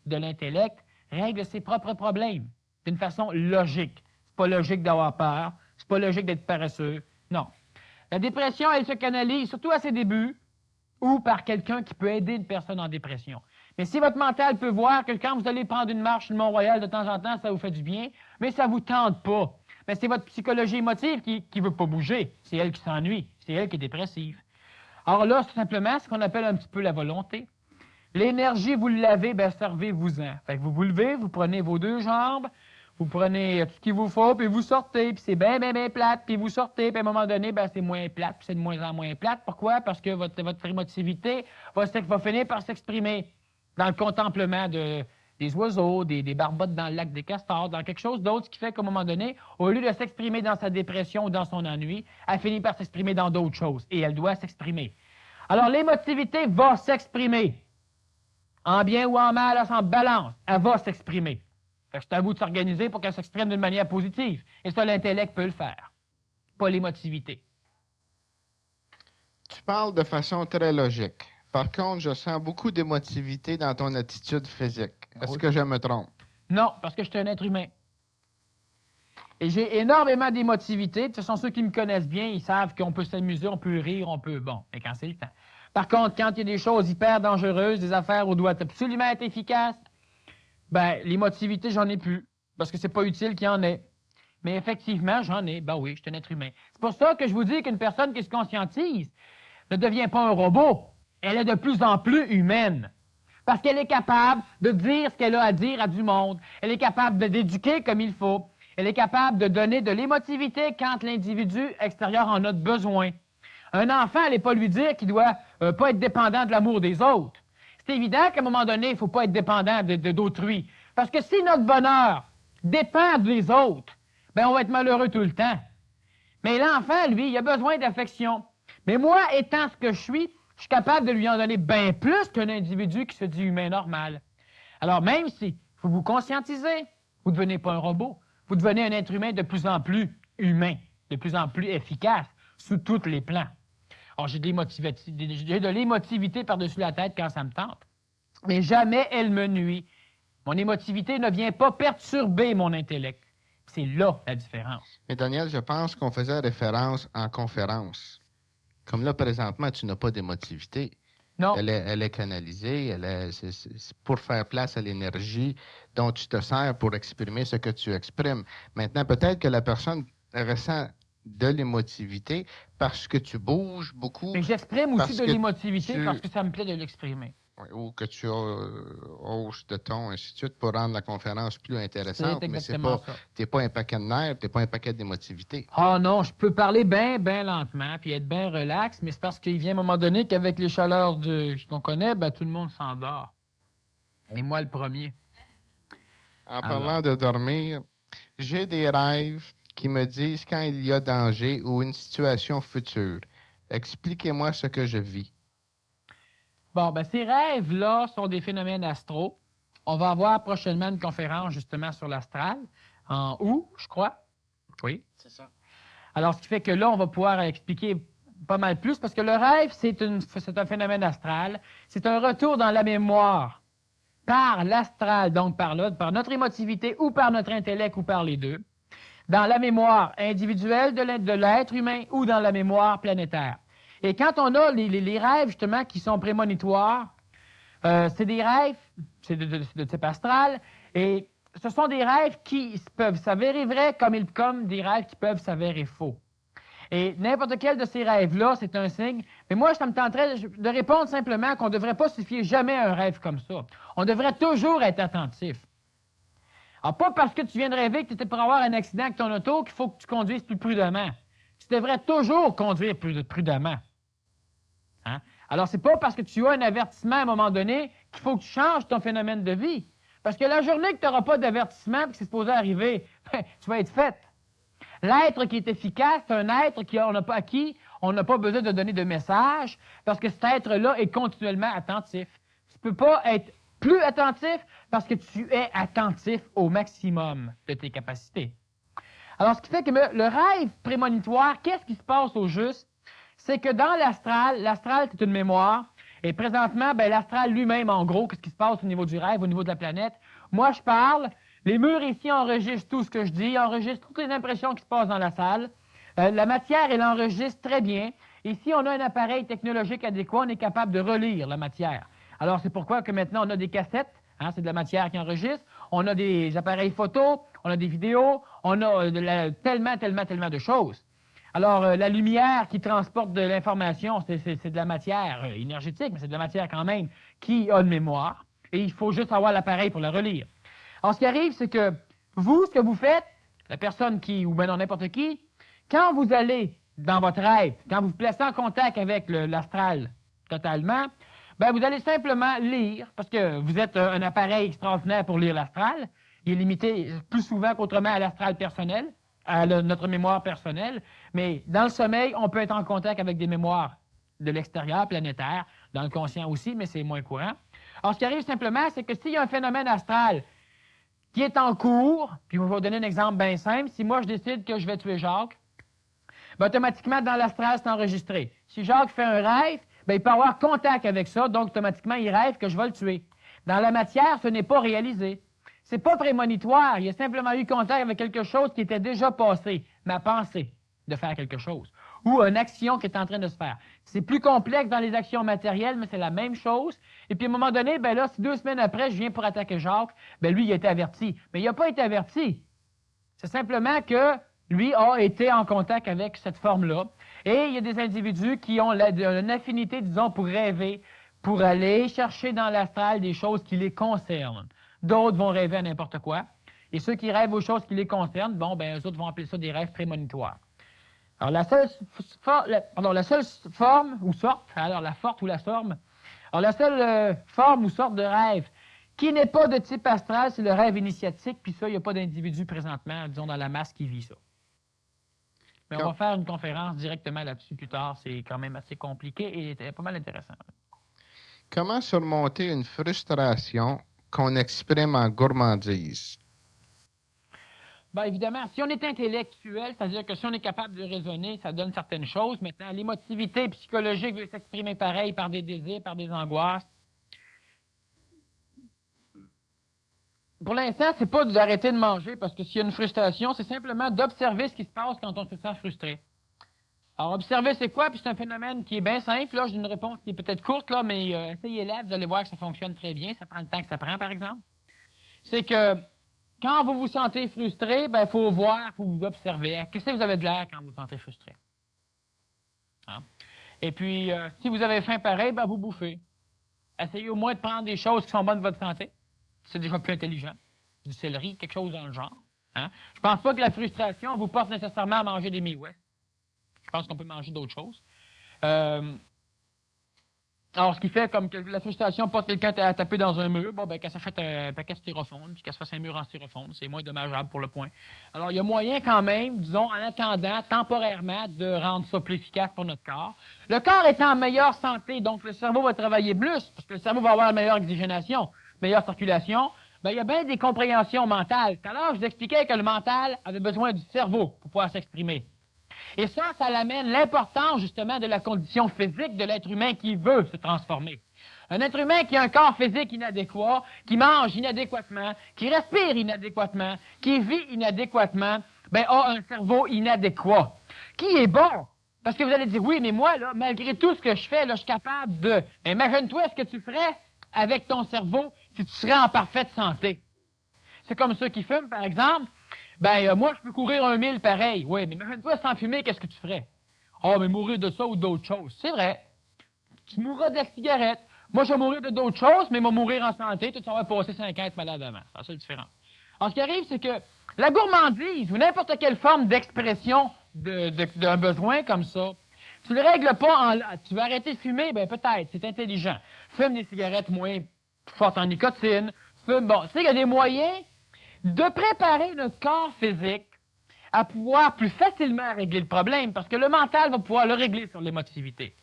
de l'intellect règle ses propres problèmes d'une façon logique. C'est pas logique d'avoir peur. C'est pas logique d'être paresseux. Non. La dépression, elle se canalise surtout à ses débuts ou par quelqu'un qui peut aider une personne en dépression. Mais si votre mental peut voir que quand vous allez prendre une marche sur le Mont-Royal de temps en temps, ça vous fait du bien, mais ça ne vous tente pas. Mais c'est votre psychologie émotive qui ne veut pas bouger. C'est elle qui s'ennuie. C'est elle qui est dépressive. Alors là, c'est simplement ce qu'on appelle un petit peu la volonté. L'énergie, vous l'avez, bien, servez-vous-en. Fait que vous vous levez, vous prenez vos deux jambes, vous prenez tout ce qu'il vous faut, puis vous sortez, puis c'est bien plate, puis vous sortez, puis à un moment donné, ben, c'est moins plate, puis c'est de moins en moins plate. Pourquoi? Parce que votre émotivité va finir par s'exprimer dans le contemplement des oiseaux, des barbottes dans le lac des castors, dans quelque chose d'autre, ce qui fait qu'à un moment donné, au lieu de s'exprimer dans sa dépression ou dans son ennui, elle finit par s'exprimer dans d'autres choses, et elle doit s'exprimer. Alors, l'émotivité va s'exprimer. En bien ou en mal, elle s'en balance, elle va s'exprimer. C'est à vous de s'organiser pour qu'elle s'exprime d'une manière positive. Et ça, l'intellect peut le faire, pas l'émotivité. Tu parles de façon très logique. Par contre, je sens beaucoup d'émotivité dans ton attitude physique. Est-ce que je me trompe? Non, parce que je suis un être humain. Et j'ai énormément d'émotivité. De toute façon, ceux qui me connaissent bien, ils savent qu'on peut s'amuser, on peut rire, on peut... Bon, mais quand c'est le temps. Par contre, quand il y a des choses hyper dangereuses, des affaires où on doit absolument être efficace, ben, l'émotivité, j'en ai plus. Parce que c'est pas utile qu'il y en ait. Mais effectivement, j'en ai. Ben oui, je suis un être humain. C'est pour ça que je vous dis qu'une personne qui se conscientise ne devient pas un robot. Elle est de plus en plus humaine. Parce qu'elle est capable de dire ce qu'elle a à dire à du monde. Elle est capable d'éduquer comme il faut. Elle est capable de donner de l'émotivité quand l'individu extérieur en a besoin. Un enfant, elle n'est pas lui dire qu'il doit pas être dépendant de l'amour des autres. C'est évident qu'à un moment donné, il ne faut pas être dépendant d'autrui. Parce que si notre bonheur dépend des autres, ben on va être malheureux tout le temps. Mais l'enfant, lui, il a besoin d'affection. Mais moi, étant ce que je suis capable de lui en donner bien plus qu'un individu qui se dit humain normal. Alors, même si vous vous conscientisez, vous ne devenez pas un robot. Vous devenez un être humain de plus en plus humain, de plus en plus efficace, sous tous les plans. Alors, j'ai de l'émotivité par-dessus la tête quand ça me tente, mais jamais elle me nuit. Mon émotivité ne vient pas perturber mon intellect. C'est là la différence. Mais Daniel, je pense qu'on faisait référence en conférence. Comme là, présentement, tu n'as pas d'émotivité. Non. Elle est canalisée, c'est pour faire place à l'énergie dont tu te sers pour exprimer ce que tu exprimes. Maintenant, peut-être que la personne ressent de l'émotivité parce que tu bouges beaucoup. Mais j'exprime aussi de l'émotivité parce que ça me plaît de l'exprimer. Ou que tu hausses de ton, ainsi de suite, pour rendre la conférence plus intéressante. Mais tu n'es pas un paquet de nerfs, tu n'es pas un paquet d'émotivité. Ah non, je peux parler bien lentement, puis être bien relax, mais c'est parce qu'il vient un moment donné qu'avec les chaleurs qu'on connaît, ben, tout le monde s'endort. Et moi, le premier. En parlant de dormir, j'ai des rêves qui me disent quand il y a danger ou une situation future. Expliquez-moi ce que je vis. Bon, ben ces rêves-là sont des phénomènes astraux. On va avoir prochainement une conférence justement sur l'astral, en août, je crois. Oui. C'est ça. Alors, ce qui fait que là, on va pouvoir expliquer pas mal plus, parce que le rêve, c'est un phénomène astral. C'est un retour dans la mémoire par l'astral, donc par notre émotivité ou par notre intellect ou par les deux, dans la mémoire individuelle de l'être humain ou dans la mémoire planétaire. Et quand on a les rêves, justement, qui sont prémonitoires, c'est des rêves, c'est de type astral, et ce sont des rêves qui peuvent s'avérer vrais comme des rêves qui peuvent s'avérer faux. Et n'importe quel de ces rêves-là, c'est un signe. Mais moi, ça me tenterait de répondre simplement qu'on ne devrait pas se fier jamais à un rêve comme ça. On devrait toujours être attentif. Alors, pas parce que tu viens de rêver que tu étais pour avoir un accident avec ton auto qu'il faut que tu conduises plus prudemment. Tu devrais toujours conduire plus prudemment. Hein? Alors, c'est pas parce que tu as un avertissement à un moment donné qu'il faut que tu changes ton phénomène de vie. Parce que la journée que tu n'auras pas d'avertissement et que c'est supposé arriver, ben, tu vas être faite. L'être qui est efficace, c'est un être à qui on n'a pas besoin de donner de message parce que cet être-là est continuellement attentif. Tu ne peux pas être plus attentif parce que tu es attentif au maximum de tes capacités. Alors, ce qui fait que le rêve prémonitoire, qu'est-ce qui se passe au juste? C'est que dans l'astral, c'est une mémoire. Et présentement, ben, l'astral lui-même, en gros, qu'est-ce qui se passe au niveau du rêve, au niveau de la planète? Moi, je parle, les murs ici enregistrent tout ce que je dis, enregistrent toutes les impressions qui se passent dans la salle. La matière, elle enregistre très bien. Ici, on a un appareil technologique adéquat, on est capable de relire la matière. Alors, c'est pourquoi que maintenant, on a des cassettes, hein, c'est de la matière qui enregistre, on a des appareils photo, on a des vidéos, on a tellement de choses. Alors, la lumière qui transporte de l'information, c'est de la matière énergétique, mais c'est de la matière quand même qui a une mémoire. Et il faut juste avoir l'appareil pour la relire. Alors, ce qui arrive, c'est que vous, ce que vous faites, la personne ou bien n'importe qui, quand vous allez dans votre rêve, quand vous vous placez en contact avec l'astral totalement, ben vous allez simplement lire, parce que vous êtes un appareil extraordinaire pour lire l'astral. Il est limité plus souvent qu'autrement à l'astral personnel, à notre mémoire personnelle, mais dans le sommeil, on peut être en contact avec des mémoires de l'extérieur, planétaire, dans le conscient aussi, mais c'est moins courant. Alors, ce qui arrive simplement, c'est que s'il y a un phénomène astral qui est en cours, puis je vais vous donner un exemple bien simple, si moi je décide que je vais tuer Jacques, ben, automatiquement, dans l'astral, c'est enregistré. Si Jacques fait un rêve, ben, il peut avoir contact avec ça, donc automatiquement, il rêve que je vais le tuer. Dans la matière, ce n'est pas réalisé. C'est pas prémonitoire, il a simplement eu contact avec quelque chose qui était déjà passé, ma pensée de faire quelque chose, ou une action qui est en train de se faire. C'est plus complexe dans les actions matérielles, mais c'est la même chose. Et puis à un moment donné, ben là, si 2 semaines après, je viens pour attaquer Jacques, ben lui, il a été averti. Mais il n'a pas été averti. C'est simplement que lui a été en contact avec cette forme-là. Et il y a des individus qui ont une affinité, disons, pour rêver, pour aller chercher dans l'astral des choses qui les concernent. D'autres vont rêver à n'importe quoi. Et ceux qui rêvent aux choses qui les concernent, bon, ben, eux autres vont appeler ça des rêves prémonitoires. Alors, la seule forme ou sorte, alors la forte ou la forme, alors la seule forme ou sorte de rêve qui n'est pas de type astral, c'est le rêve initiatique, puis ça, il n'y a pas d'individu présentement, disons, dans la masse qui vit ça. Mais on va faire une conférence directement là-dessus plus tard, c'est quand même assez compliqué et pas mal intéressant. Comment surmonter une frustration qu'on exprime en gourmandise? Bien, évidemment, si on est intellectuel, c'est-à-dire que si on est capable de raisonner, ça donne certaines choses. Maintenant, l'émotivité psychologique veut s'exprimer pareil par des désirs, par des angoisses. Pour l'instant, c'est pas d'arrêter de manger parce que s'il y a une frustration, c'est simplement d'observer ce qui se passe quand on se sent frustré. Alors, observer, c'est quoi? Puis c'est un phénomène qui est bien simple. Là, j'ai une réponse qui est peut-être courte, là, mais essayez-la, vous allez voir que ça fonctionne très bien. Ça prend le temps que ça prend, par exemple. C'est que quand vous vous sentez frustré, ben, il faut voir, il faut vous observer. Qu'est-ce que vous avez de l'air quand vous vous sentez frustré? Hein? Et puis, si vous avez faim pareil, ben, vous bouffez. Essayez au moins de prendre des choses qui sont bonnes pour votre santé. C'est déjà plus intelligent. Du céleri, quelque chose dans le genre. Hein? Je pense pas que la frustration vous porte nécessairement à manger des Midwest. Je pense qu'on peut manger d'autres choses. Alors, ce qui fait comme que la frustration porte quelqu'un à taper dans un mur, bon, ben, qu'elle s'achète un paquet de styrofoam, puis qu'elle se fasse un mur en styrofoam, c'est moins dommageable pour le point. Alors, il y a moyen quand même, disons, en attendant, temporairement, de rendre ça plus efficace pour notre corps. Le corps étant en meilleure santé, donc le cerveau va travailler plus, parce que le cerveau va avoir une meilleure oxygénation, meilleure circulation, ben, il y a bien des compréhensions mentales. Tout à l'heure, je vous expliquais que le mental avait besoin du cerveau pour pouvoir s'exprimer. Et ça l'amène l'importance, justement, de la condition physique de l'être humain qui veut se transformer. Un être humain qui a un corps physique inadéquat, qui mange inadéquatement, qui respire inadéquatement, qui vit inadéquatement, ben, a un cerveau inadéquat. Qui est bon? Parce que vous allez dire, oui, mais moi, là, malgré tout ce que je fais, là, je suis capable de... Imagine-toi ce que tu ferais avec ton cerveau si tu serais en parfaite santé. C'est comme ceux qui fument, par exemple. Ben, moi, je peux courir 1 000 pareil. Oui, mais imagine-toi sans fumer, qu'est-ce que tu ferais? Ah, mais mourir de ça ou d'autres choses. C'est vrai. Tu mourras de la cigarette. Moi, je vais mourir de d'autres choses, mais je vais mourir en santé. Tout ça va passer 5 ans être malade avant. C'est ça la différence. Alors, ce qui arrive, c'est que la gourmandise ou n'importe quelle forme d'expression d'un besoin comme ça, tu le règles pas en... Tu vas arrêter de fumer? Ben, peut-être. C'est intelligent. Fume des cigarettes moins fortes en nicotine. Fume... Bon, tu sais, il y a des moyens de préparer notre corps physique à pouvoir plus facilement régler le problème, parce que le mental va pouvoir le régler sur l'émotivité.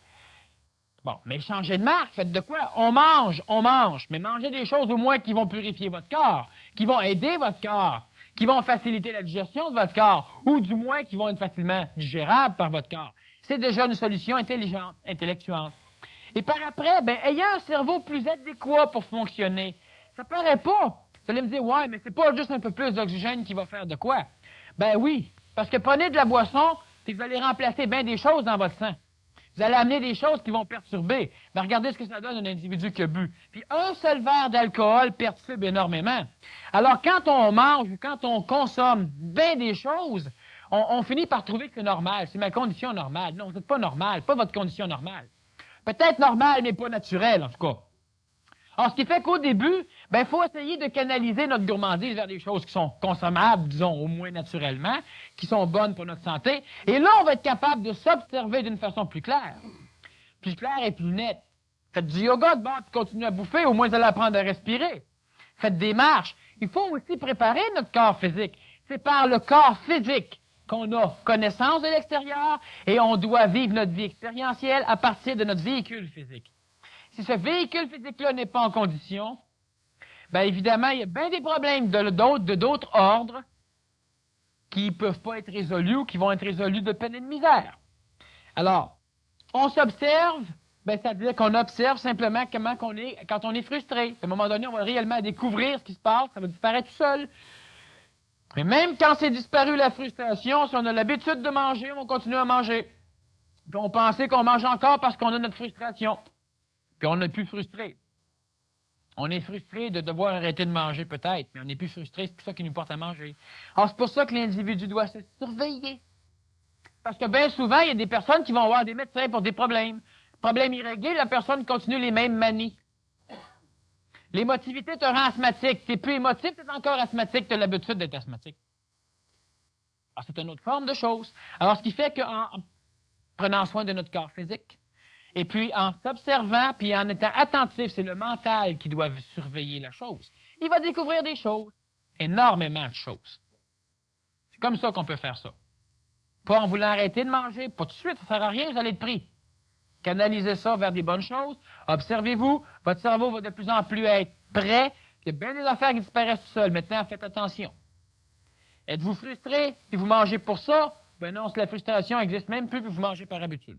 Bon, mais changez de marque, faites de quoi? On mange, mais mangez des choses au moins qui vont purifier votre corps, qui vont aider votre corps, qui vont faciliter la digestion de votre corps, ou du moins qui vont être facilement digérables par votre corps. C'est déjà une solution intelligente, intellectuelle. Et par après, ben, ayez un cerveau plus adéquat pour fonctionner. Ça paraît pas. Vous allez me dire, ouais, mais c'est pas juste un peu plus d'oxygène qui va faire de quoi? Ben oui, parce que prenez de la boisson, c'est que vous allez remplacer bien des choses dans votre sang. Vous allez amener des choses qui vont perturber. Ben regardez ce que ça donne un individu qui a bu. Puis un seul verre d'alcool perturbe énormément. Alors quand on mange ou quand on consomme bien des choses, on finit par trouver que c'est normal. C'est ma condition normale. Non, c'est pas normal, pas votre condition normale. Peut-être normale, mais pas naturelle, en tout cas. Alors, ce qui fait qu'au début, ben, il faut essayer de canaliser notre gourmandise vers des choses qui sont consommables, disons, au moins naturellement, qui sont bonnes pour notre santé. Et là, on va être capable de s'observer d'une façon plus claire et plus nette. Faites du yoga de bord, puis continuez à bouffer, au moins vous allez apprendre à respirer. Faites des marches. Il faut aussi préparer notre corps physique. C'est par le corps physique qu'on a connaissance de l'extérieur et on doit vivre notre vie expérientielle à partir de notre véhicule physique. Si ce véhicule physique-là n'est pas en condition, bien évidemment, il y a bien des problèmes d'autres ordres qui ne peuvent pas être résolus ou qui vont être résolus de peine et de misère. Alors, on s'observe, ben, c'est-à-dire qu'on observe simplement comment on est quand on est frustré. À un moment donné, on va réellement découvrir ce qui se passe, ça va disparaître tout seul. Mais même quand c'est disparu la frustration, si on a l'habitude de manger, on va continuer à manger. Puis on pensait qu'on mange encore parce qu'on a notre frustration. Puis on n'est plus frustré. On est frustré de devoir arrêter de manger, peut-être, mais on n'est plus frustré, c'est ça qui nous porte à manger. Alors, c'est pour ça que l'individu doit se surveiller. Parce que bien souvent, il y a des personnes qui vont voir des médecins pour des problèmes. Problème irréglé, la personne continue les mêmes manies. L'émotivité te rend asthmatique. Tu n'es plus émotif, tu es encore asthmatique, tu as l'habitude d'être asthmatique. Alors, c'est une autre forme de chose. Alors, ce qui fait qu'en prenant soin de notre corps physique, et puis en s'observant, puis en étant attentif, c'est le mental qui doit surveiller la chose. Il va découvrir des choses, énormément de choses. C'est comme ça qu'on peut faire ça. Pas en voulant arrêter de manger, pas tout de suite, ça ne sert à rien, vous allez être pris. Canalisez ça vers des bonnes choses. Observez-vous, votre cerveau va de plus en plus être prêt. Il y a bien des affaires qui disparaissent tout seuls. Maintenant, faites attention. Êtes-vous frustré et vous mangez pour ça? Ben non, si la frustration n'existe même plus, puis vous mangez par habitude.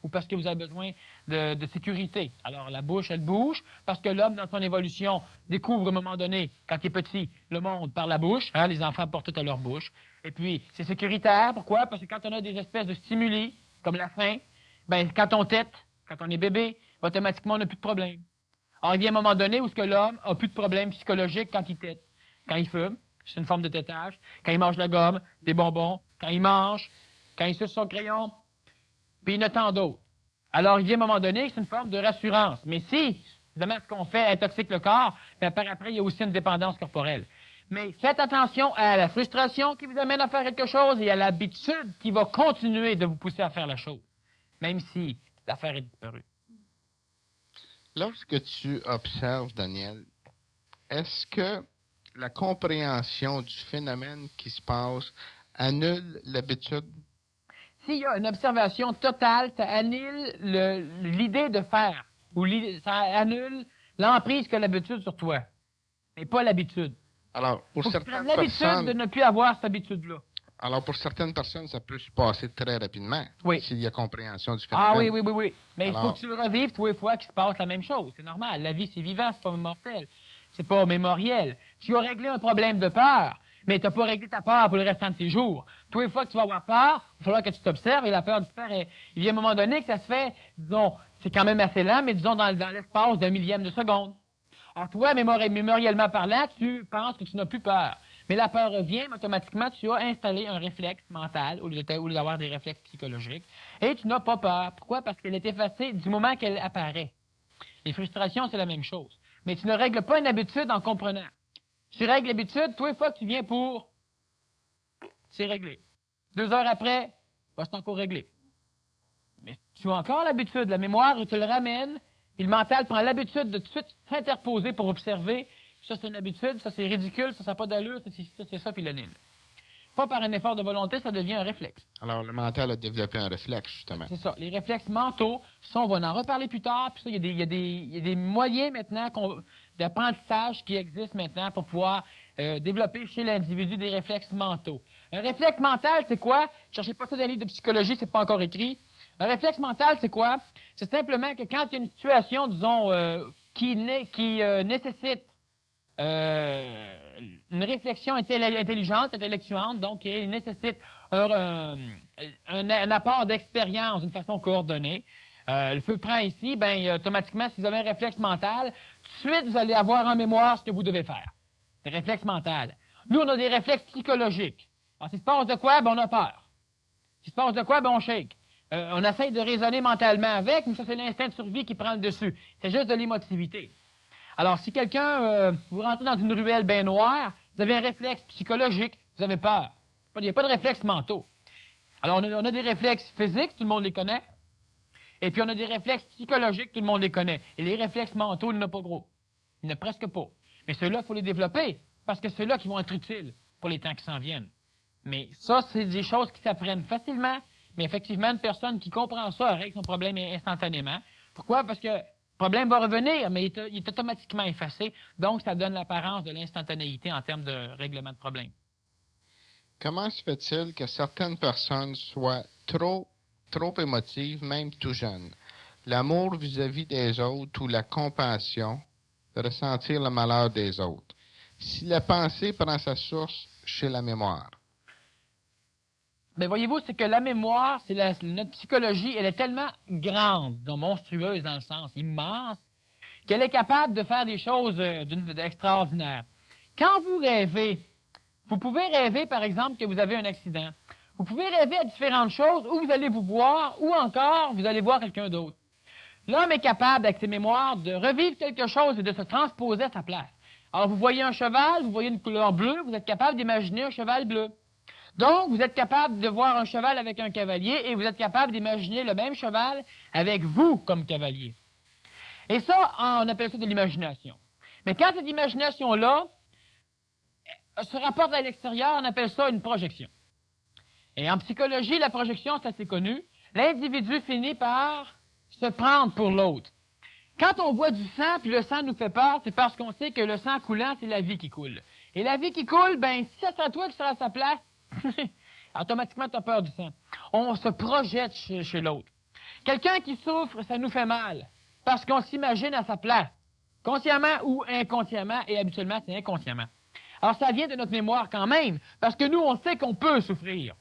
Ou parce que vous avez besoin de sécurité. Alors, la bouche, elle bouge, parce que l'homme, dans son évolution, découvre à un moment donné, quand il est petit, le monde par la bouche. Hein, les enfants portent tout à leur bouche. Et puis, c'est sécuritaire. Pourquoi? Parce que quand on a des espèces de stimuli, comme la faim, ben, quand on tète, quand on est bébé, automatiquement, on n'a plus de problème. Alors, il y a un moment donné où ce que l'homme n'a plus de problème psychologique quand il tète. Quand il fume, c'est une forme de tétage. Quand il mange de la gomme, des bonbons. Quand il mange, quand il suce son crayon, puis il y en a tant d'autres. Alors, il y a un moment donné, c'est une forme de rassurance. Mais si, évidemment, ce qu'on fait intoxique le corps, puis par après, il y a aussi une dépendance corporelle. Mais faites attention à la frustration qui vous amène à faire quelque chose et à l'habitude qui va continuer de vous pousser à faire la chose, même si l'affaire est disparue. Lorsque tu observes, Daniel, est-ce que la compréhension du phénomène qui se passe annule l'habitude? S'il y a une observation totale, ça annule l'idée de faire, ou ça annule l'emprise que l'habitude sur toi, mais pas l'habitude. Alors, pour Faut que tu certaines prennes l'habitude personnes, de ne plus avoir cette habitude-là. alors pour certaines personnes, ça peut se passer très rapidement. Oui. S'il y a compréhension du phénomène. Ah oui, oui, oui, oui. Mais il faut Alors- que tu le revives tous les fois qu'il se passe la même chose. C'est normal. La vie, c'est vivant, c'est pas mortel. C'est pas mémoriel. Tu as réglé un problème de peur, mais tu n'as pas réglé ta peur pour le restant de tes jours. Tous les fois que tu vas avoir peur, il va falloir que tu t'observes et la peur disparaît. Il y a un moment donné que ça se fait, disons, c'est quand même assez lent, mais disons dans l'espace d'un millième de seconde. Alors toi, mémoriellement parlant, tu penses que tu n'as plus peur. Mais la peur revient, mais automatiquement, tu as installé un réflexe mental au lieu d'avoir des réflexes psychologiques. Et tu n'as pas peur. Pourquoi? Parce qu'elle est effacée du moment qu'elle apparaît. Les frustrations, c'est la même chose. Mais tu ne règles pas une habitude en comprenant. Tu règles l'habitude, toi, une fois que tu viens pour... C'est réglé. 2 heures après, c'est encore réglé. Mais tu as encore l'habitude. La mémoire, tu le ramènes, et le mental prend l'habitude de tout de suite s'interposer pour observer. Ça, c'est une habitude, ça, c'est ridicule, ça n'a pas d'allure, c'est ça, puis l'annule. Pas par un effort de volonté, ça devient un réflexe. Alors, le mental a développé un réflexe, justement. C'est ça. Les réflexes mentaux, ça, on va en reparler plus tard. Puis ça, il y a des moyens maintenant d'apprentissage qui existent maintenant pour pouvoir développer chez l'individu des réflexes mentaux. Un réflexe mental, c'est quoi? Cherchez pas ça dans les livres de psychologie, c'est pas encore écrit. Un réflexe mental, c'est quoi? C'est simplement que quand il y a une situation, disons, qui nécessite une réflexion intelligente, intellectuante, donc qui nécessite un apport d'expérience d'une façon coordonnée. Le feu prend ici, ben automatiquement, si vous avez un réflexe mental, tout de suite, vous allez avoir en mémoire ce que vous devez faire. C'est réflexe mental. Nous, on a des réflexes psychologiques. Alors, s'il se passe de quoi, ben on a peur. S'il se passe de quoi, ben on shake. On essaye de raisonner mentalement avec, mais ça, c'est l'instinct de survie qui prend le dessus. C'est juste de l'émotivité. Alors, si quelqu'un, vous rentrez dans une ruelle bien noire, vous avez un réflexe psychologique, vous avez peur. Il n'y a pas de réflexes mentaux. Alors, on a des réflexes physiques, tout le monde les connaît. Et puis, on a des réflexes psychologiques, tout le monde les connaît. Et les réflexes mentaux, il n'y en a pas gros. Il n'y en a presque pas. Mais ceux-là, il faut les développer, parce que c'est ceux-là qui vont être utiles pour les temps qui s'en viennent. Mais ça, c'est des choses qui s'apprennent facilement, mais effectivement, une personne qui comprend ça règle son problème instantanément. Pourquoi? Parce que le problème va revenir, mais il est automatiquement effacé. Donc, ça donne l'apparence de l'instantanéité en termes de règlement de problème. Comment se fait-il que certaines personnes soient trop émotives, même tout jeunes? L'amour vis-à-vis des autres ou la compassion, de ressentir le malheur des autres. Si la pensée prend sa source chez la mémoire. Mais voyez-vous, c'est que la mémoire, notre psychologie, elle est tellement grande, donc monstrueuse dans le sens immense, qu'elle est capable de faire des choses extraordinaires. Quand vous rêvez, vous pouvez rêver, par exemple, que vous avez un accident. Vous pouvez rêver à différentes choses, où vous allez vous voir, ou encore, vous allez voir quelqu'un d'autre. L'homme est capable, avec ses mémoires, de revivre quelque chose et de se transposer à sa place. Alors, vous voyez un cheval, vous voyez une couleur bleue, vous êtes capable d'imaginer un cheval bleu. Donc, vous êtes capable de voir un cheval avec un cavalier et vous êtes capable d'imaginer le même cheval avec vous comme cavalier. Et ça, on appelle ça de l'imagination. Mais quand cette imagination-là se rapporte à l'extérieur, on appelle ça une projection. Et en psychologie, la projection, c'est assez connu. L'individu finit par se prendre pour l'autre. Quand on voit du sang, puis le sang nous fait peur, c'est parce qu'on sait que le sang coulant, c'est la vie qui coule. Et la vie qui coule, ben, si ça serait toi qui serais à sa place, automatiquement, tu as peur du sang. On se projette chez l'autre. Quelqu'un qui souffre, ça nous fait mal, parce qu'on s'imagine à sa place, consciemment ou inconsciemment, et habituellement, c'est inconsciemment. Alors, ça vient de notre mémoire quand même, parce que nous, on sait qu'on peut souffrir.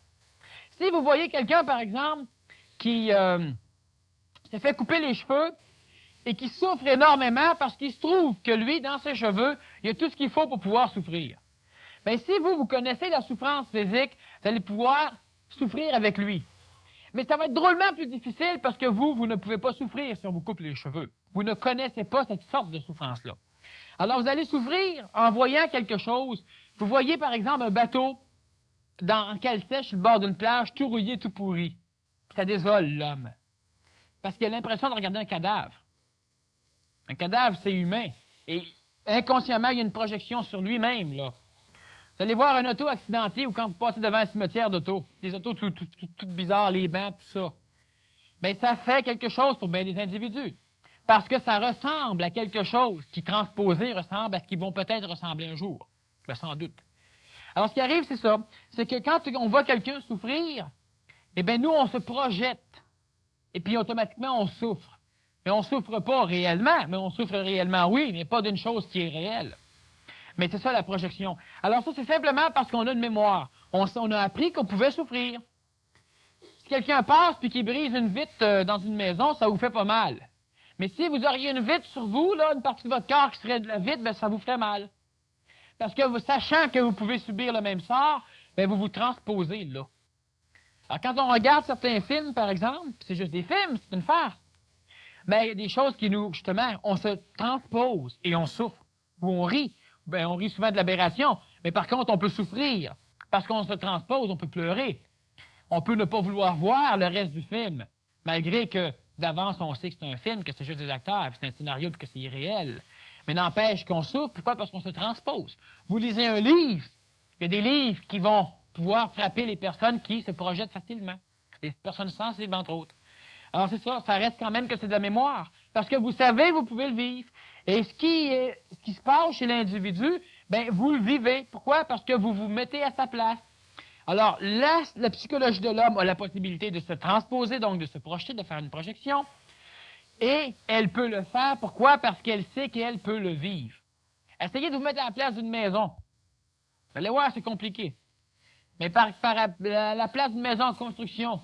Si vous voyez quelqu'un, par exemple, qui s'est fait couper les cheveux et qui souffre énormément parce qu'il se trouve que lui, dans ses cheveux, il y a tout ce qu'il faut pour pouvoir souffrir. Bien, si vous connaissez la souffrance physique, vous allez pouvoir souffrir avec lui. Mais ça va être drôlement plus difficile parce que vous ne pouvez pas souffrir si on vous coupe les cheveux. Vous ne connaissez pas cette sorte de souffrance-là. Alors, vous allez souffrir en voyant quelque chose. Vous voyez, par exemple, un bateau en cale sèche sur le bord d'une plage, tout rouillé, tout pourri. Ça désole l'homme. Parce qu'il a l'impression de regarder un cadavre. Un cadavre, c'est humain. Et inconsciemment, il y a une projection sur lui-même, là. Vous allez voir un auto accidenté ou quand vous passez devant un cimetière d'auto. Des autos toutes bizarres, les bancs, tout ça. Bien, ça fait quelque chose pour bien des individus. Parce que ça ressemble à quelque chose qui, transposé, ressemble à ce qu'ils vont peut-être ressembler un jour. Ben, sans doute. Alors, ce qui arrive, c'est ça. C'est que quand on voit quelqu'un souffrir, eh bien, nous, on se projette. Et puis, automatiquement, on souffre. Mais on ne souffre pas réellement, mais on souffre réellement, oui, mais pas d'une chose qui est réelle. Mais c'est ça la projection. Alors ça, c'est simplement parce qu'on a une mémoire. On a appris qu'on pouvait souffrir. Si quelqu'un passe puis qu'il brise une vitre dans une maison, ça vous fait pas mal. Mais si vous auriez une vitre sur vous, là, une partie de votre corps qui serait de la vitre, bien, ça vous ferait mal. Parce que vous, sachant que vous pouvez subir le même sort, bien, vous vous transposez là. Alors quand on regarde certains films, par exemple, c'est juste des films, c'est une farce. Bien, il y a des choses qui nous, justement, on se transpose et on souffre. Ou on rit. Bien, on rit souvent de l'aberration. Mais par contre, on peut souffrir. Parce qu'on se transpose, on peut pleurer. On peut ne pas vouloir voir le reste du film. Malgré que, d'avance, on sait que c'est un film, que c'est juste des acteurs, que c'est un scénario, que c'est irréel. Mais n'empêche qu'on souffre. Pourquoi? Parce qu'on se transpose. Vous lisez un livre. Il y a des livres qui vont pouvoir frapper les personnes qui se projettent facilement. Les personnes sensibles, entre autres. Alors, c'est ça, ça reste quand même que c'est de la mémoire. Parce que vous savez, vous pouvez le vivre. Et ce qui se passe chez l'individu, bien, vous le vivez. Pourquoi? Parce que vous vous mettez à sa place. Alors, la psychologie de l'homme a la possibilité de se transposer, donc de se projeter, de faire une projection. Et elle peut le faire. Pourquoi? Parce qu'elle sait qu'elle peut le vivre. Essayez de vous mettre à la place d'une maison. Vous allez voir, c'est compliqué. Mais par la place d'une maison en construction.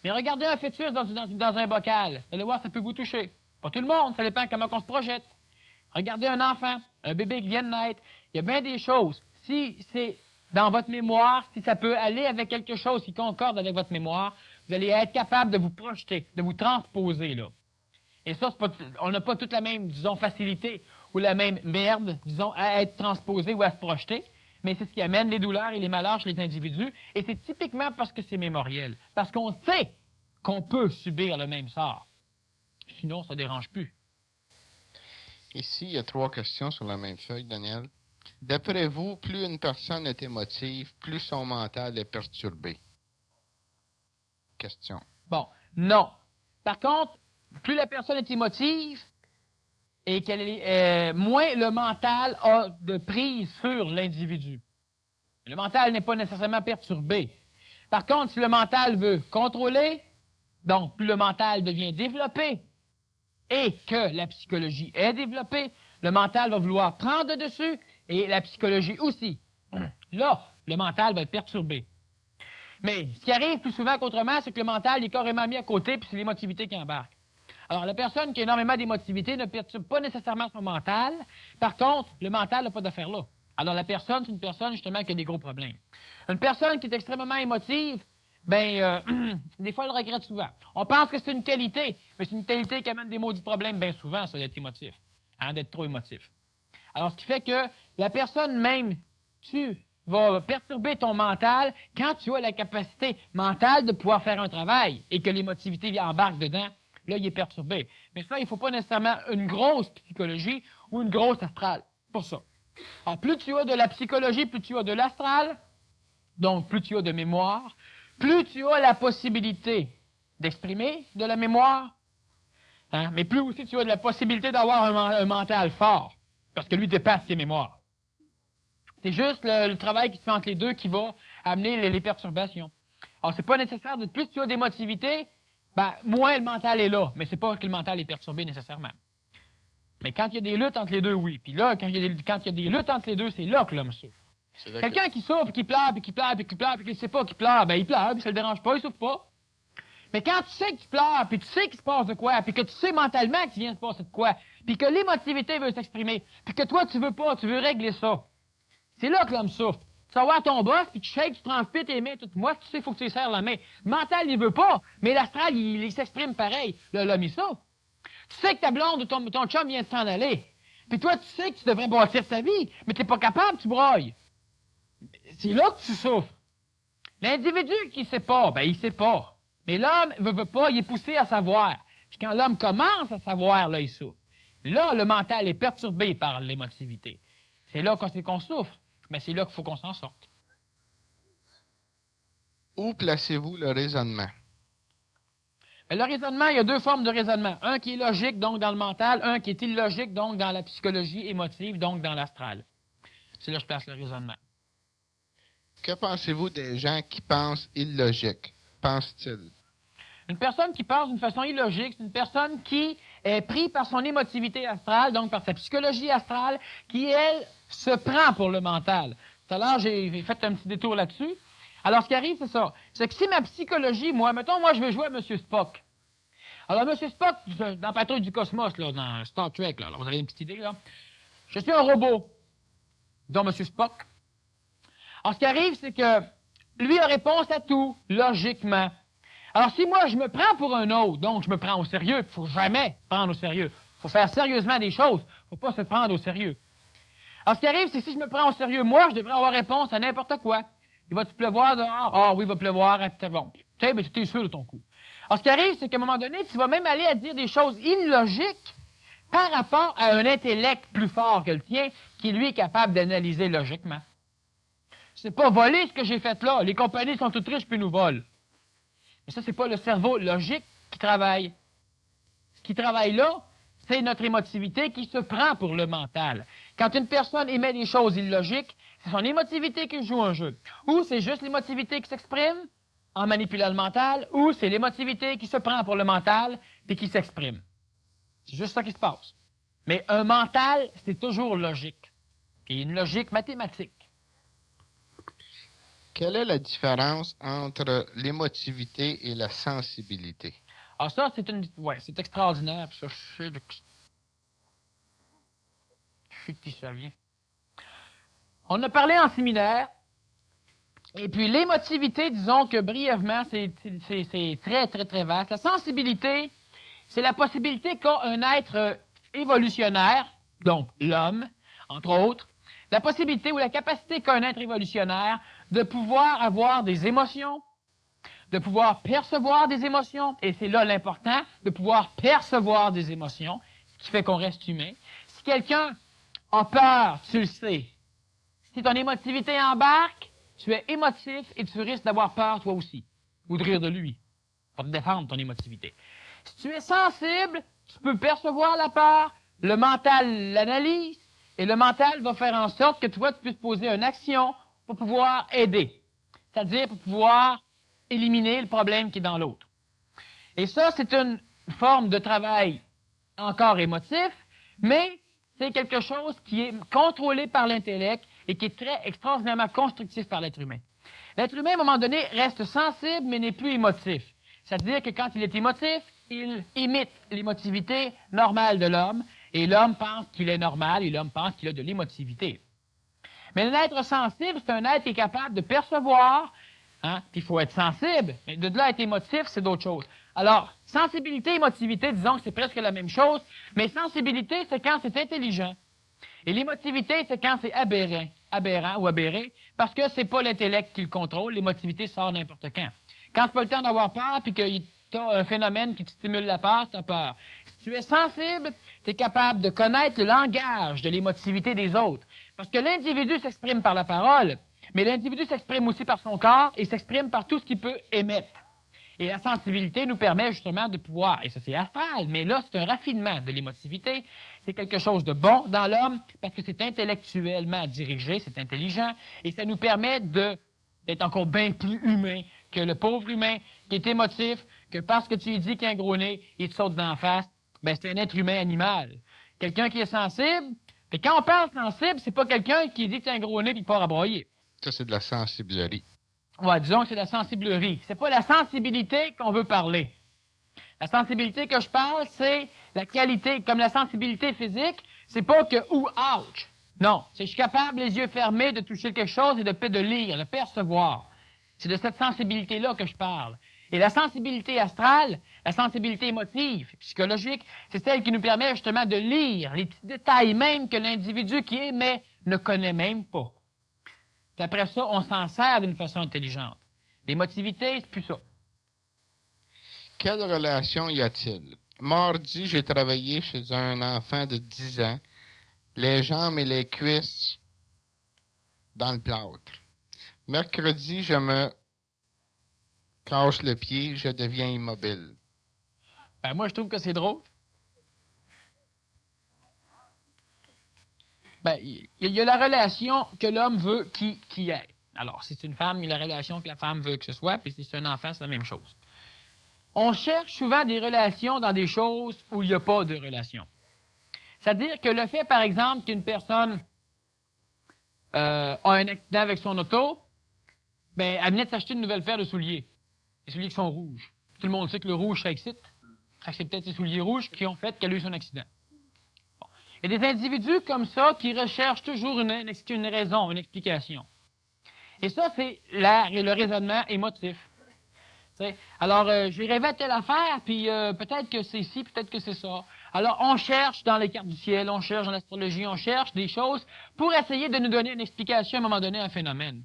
Mais regardez un fœtus dans un bocal. Vous allez voir, ça peut vous toucher. Pas tout le monde, ça dépend comment on se projette. Regardez un enfant, un bébé qui vient de naître. Il y a bien des choses. Si c'est dans votre mémoire, si ça peut aller avec quelque chose qui concorde avec votre mémoire, vous allez être capable de vous projeter, de vous transposer, là. Et ça, on n'a pas toute la même, disons, facilité ou la même merde, disons, à être transposé ou à se projeter. Mais c'est ce qui amène les douleurs et les malheurs chez les individus. Et c'est typiquement parce que c'est mémoriel. Parce qu'on sait qu'on peut subir le même sort. Sinon, ça ne dérange plus. Ici, il y a 3 questions sur la même feuille, Daniel. D'après vous, plus une personne est émotive, plus son mental est perturbé? Question. Bon, non. Par contre, plus la personne est émotive, et moins le mental a de prise sur l'individu. Le mental n'est pas nécessairement perturbé. Par contre, si le mental veut contrôler, donc plus le mental devient développé et que la psychologie est développée, le mental va vouloir prendre le dessus et la psychologie aussi. Là, le mental va être perturbé. Mais ce qui arrive plus souvent qu'autrement, c'est que le mental est carrément mis à côté puis c'est l'émotivité qui embarque. Alors, la personne qui a énormément d'émotivité ne perturbe pas nécessairement son mental. Par contre, le mental n'a pas d'affaire là. Alors, la personne, c'est une personne, justement, qui a des gros problèmes. Une personne qui est extrêmement émotive, des fois, elle le regrette souvent. On pense que c'est une qualité, mais c'est une qualité qui amène des maudits problèmes bien souvent, ça, d'être émotif, d'être trop émotif. Alors, ce qui fait que la personne même, tu vas perturber ton mental quand tu as la capacité mentale de pouvoir faire un travail et que l'émotivité embarque dedans. Là, il est perturbé. Mais ça, il ne faut pas nécessairement une grosse psychologie ou une grosse astrale pour ça. Alors, plus tu as de la psychologie, plus tu as de l'astral, donc plus tu as de mémoire, plus tu as la possibilité d'exprimer de la mémoire, mais plus aussi tu as de la possibilité d'avoir un mental fort, parce que lui dépasse ses mémoires. C'est juste le travail qui se fait entre les deux qui va amener les perturbations. Alors, c'est pas nécessaire de plus tu as d'émotivité, moins le mental est là, mais c'est pas que le mental est perturbé nécessairement. Mais quand il y a des luttes entre les deux, oui. Puis là, quand il y a des luttes entre les deux, c'est là que l'homme souffre. Quelqu'un qui souffre, qui pleure, puis qui pleure, puis qui pleure, puis qui ne sait pas qu'il pleure, il pleure, puis ça le dérange pas, il souffre pas. Mais quand tu sais que tu pleures, puis tu sais qu'il se passe de quoi, puis que tu sais mentalement qu'il vient de se passer de quoi, puis que l'émotivité veut s'exprimer, puis que toi, tu veux pas, tu veux régler ça, c'est là que l'homme souffre. Tu vas voir ton boss, puis tu shakes, tu transpires tes mains, tout. Moi, tu sais, il faut que tu lui serres la main. Le mental, il veut pas, mais l'astral, il s'exprime pareil. L'homme, il souffre. Tu sais que ta blonde ou ton chum vient de s'en aller. Puis toi, tu sais que tu devrais bâtir ta vie, mais tu n'es pas capable, tu broyes. C'est là que tu souffres. L'individu qui ne sait pas, il ne sait pas. Mais l'homme ne veut pas, il est poussé à savoir. Puis quand l'homme commence à savoir, là, il souffre. Là, le mental est perturbé par l'émotivité. C'est là qu'on souffre, mais c'est là qu'il faut qu'on s'en sorte. Où placez-vous le raisonnement? Le raisonnement, il y a deux formes de raisonnement. Un qui est logique, donc dans le mental, un qui est illogique, donc dans la psychologie émotive, donc dans l'astral. C'est là que je place le raisonnement. Que pensez-vous des gens qui pensent illogique? Pensent-ils? Une personne qui pense d'une façon illogique, c'est une personne qui est prise par son émotivité astrale, donc par sa psychologie astrale, qui, elle, se prend pour le mental. Tout à l'heure, j'ai fait un petit détour là-dessus. Alors, ce qui arrive, c'est ça. C'est que si ma psychologie, moi, je vais jouer à M. Spock. Alors, M. Spock, dans Patrouille du Cosmos, là, dans Star Trek, là, alors vous avez une petite idée, là. Je suis un robot, dont M. Spock. Alors, ce qui arrive, c'est que lui a réponse à tout, logiquement. Alors, si moi, je me prends pour un autre, donc je me prends au sérieux, il ne faut jamais prendre au sérieux. Il faut faire sérieusement des choses. Il ne faut pas se prendre au sérieux. Alors, ce qui arrive, c'est que si je me prends au sérieux, moi, je devrais avoir réponse à n'importe quoi. Il va-tu pleuvoir dehors? Ah oui, il va pleuvoir. C'est bon. Tu sais, mais tu es sûr de ton coup. Alors, ce qui arrive, c'est qu'à un moment donné, tu vas même aller à dire des choses illogiques par rapport à un intellect plus fort que le tien, qui, lui, est capable d'analyser logiquement. C'est pas voler ce que j'ai fait là. Les compagnies sont toutes riches puis nous volent. Mais ça, c'est pas le cerveau logique qui travaille. Ce qui travaille là, c'est notre émotivité qui se prend pour le mental. Quand une personne émet des choses illogiques, c'est son émotivité qui joue un jeu. Ou c'est juste l'émotivité qui s'exprime en manipulant le mental, ou c'est l'émotivité qui se prend pour le mental et qui s'exprime. C'est juste ça qui se passe. Mais un mental, c'est toujours logique. Et une logique mathématique. Quelle est la différence entre l'émotivité et la sensibilité? Alors ça, c'est extraordinaire. Ça, je sais de qui ça vient. On a parlé en séminaire, et puis l'émotivité, disons que brièvement, c'est très, très, très vaste. La sensibilité, c'est la possibilité qu'a un être évolutionnaire, donc l'homme, entre autres, la possibilité ou la capacité qu'a un être évolutionnaire de pouvoir avoir des émotions, de pouvoir percevoir des émotions, et c'est là l'important, de pouvoir percevoir des émotions, ce qui fait qu'on reste humain. Si quelqu'un a peur, tu le sais. Si ton émotivité embarque, tu es émotif et tu risques d'avoir peur toi aussi, ou de rire de lui, pour te défendre ton émotivité. Si tu es sensible, tu peux percevoir la peur, le mental l'analyse, et le mental va faire en sorte que toi, tu puisses poser une action pour pouvoir aider, c'est-à-dire pour pouvoir éliminer le problème qui est dans l'autre. Et ça, c'est une forme de travail encore émotif, mais c'est quelque chose qui est contrôlé par l'intellect et qui est très extraordinairement constructif par l'être humain. L'être humain, à un moment donné, reste sensible, mais n'est plus émotif. C'est-à-dire que quand il est émotif, il imite l'émotivité normale de l'homme, et l'homme pense qu'il est normal, et l'homme pense qu'il a de l'émotivité. Mais l'être sensible, c'est un être qui est capable de percevoir, hein, puis il faut être sensible, mais de là être émotif, c'est d'autres choses. Alors, sensibilité, émotivité, disons que c'est presque la même chose, mais sensibilité, c'est quand c'est intelligent. Et l'émotivité, c'est quand c'est aberrant ou aberré, parce que c'est pas l'intellect qui le contrôle, l'émotivité sort n'importe quand. Quand tu pas le temps d'avoir peur, puis que tu as un phénomène qui te stimule la peur, tu as peur. Si tu es sensible, tu es capable de connaître le langage de l'émotivité des autres. Parce que l'individu s'exprime par la parole, mais l'individu s'exprime aussi par son corps et s'exprime par tout ce qu'il peut émettre. Et la sensibilité nous permet justement de pouvoir, et ça c'est astral, mais là c'est un raffinement de l'émotivité, c'est quelque chose de bon dans l'homme parce que c'est intellectuellement dirigé, c'est intelligent, et ça nous permet d'être encore bien plus humain que le pauvre humain qui est émotif, que parce que tu lui dis qu'il a un gros nez, il te saute d'en face, ben c'est un être humain animal. Quelqu'un qui est sensible, et quand on parle sensible, c'est pas quelqu'un qui dit que tu as un gros nez et qui part à broyer. Ça, c'est de la sensiblerie. Ouais, disons que c'est la sensiblerie. C'est pas la sensibilité qu'on veut parler. La sensibilité que je parle, c'est la qualité, comme la sensibilité physique, c'est pas que « ouch ». Non, c'est je suis capable, les yeux fermés, de toucher quelque chose et de lire, de percevoir. C'est de cette sensibilité-là que je parle. Et la sensibilité astrale, la sensibilité émotive, psychologique, c'est celle qui nous permet justement de lire les petits détails même que l'individu qui émet ne connaît même pas. Puis après ça, on s'en sert d'une façon intelligente. L'émotivité, c'est plus ça. Quelle relation y a-t-il? Mardi, j'ai travaillé chez un enfant de 10 ans, les jambes et les cuisses dans le plâtre. Mercredi, je me casse le pied, je deviens immobile. Ben, moi, je trouve que c'est drôle. Ben, il y a la relation que l'homme veut qui ait. Alors, si c'est une femme, il y a la relation que la femme veut que ce soit, puis si c'est un enfant, c'est la même chose. On cherche souvent des relations dans des choses où il n'y a pas de relation. C'est-à-dire que le fait, par exemple, qu'une personne a un accident avec son auto, ben, elle venait de s'acheter une nouvelle paire de souliers. Les souliers qui sont rouges. Tout le monde sait que le rouge, ça excite. C'est peut-être ces souliers rouges qui ont fait qu'elle a eu son accident. Bon. Il y a des individus comme ça qui recherchent toujours une raison, une explication. Et ça, c'est le raisonnement émotif. T'sais? Alors, j'ai rêvé à telle affaire, puis peut-être que c'est ci, peut-être que c'est ça. Alors, on cherche dans les cartes du ciel, on cherche dans l'astrologie, on cherche des choses pour essayer de nous donner une explication à un moment donné à un phénomène.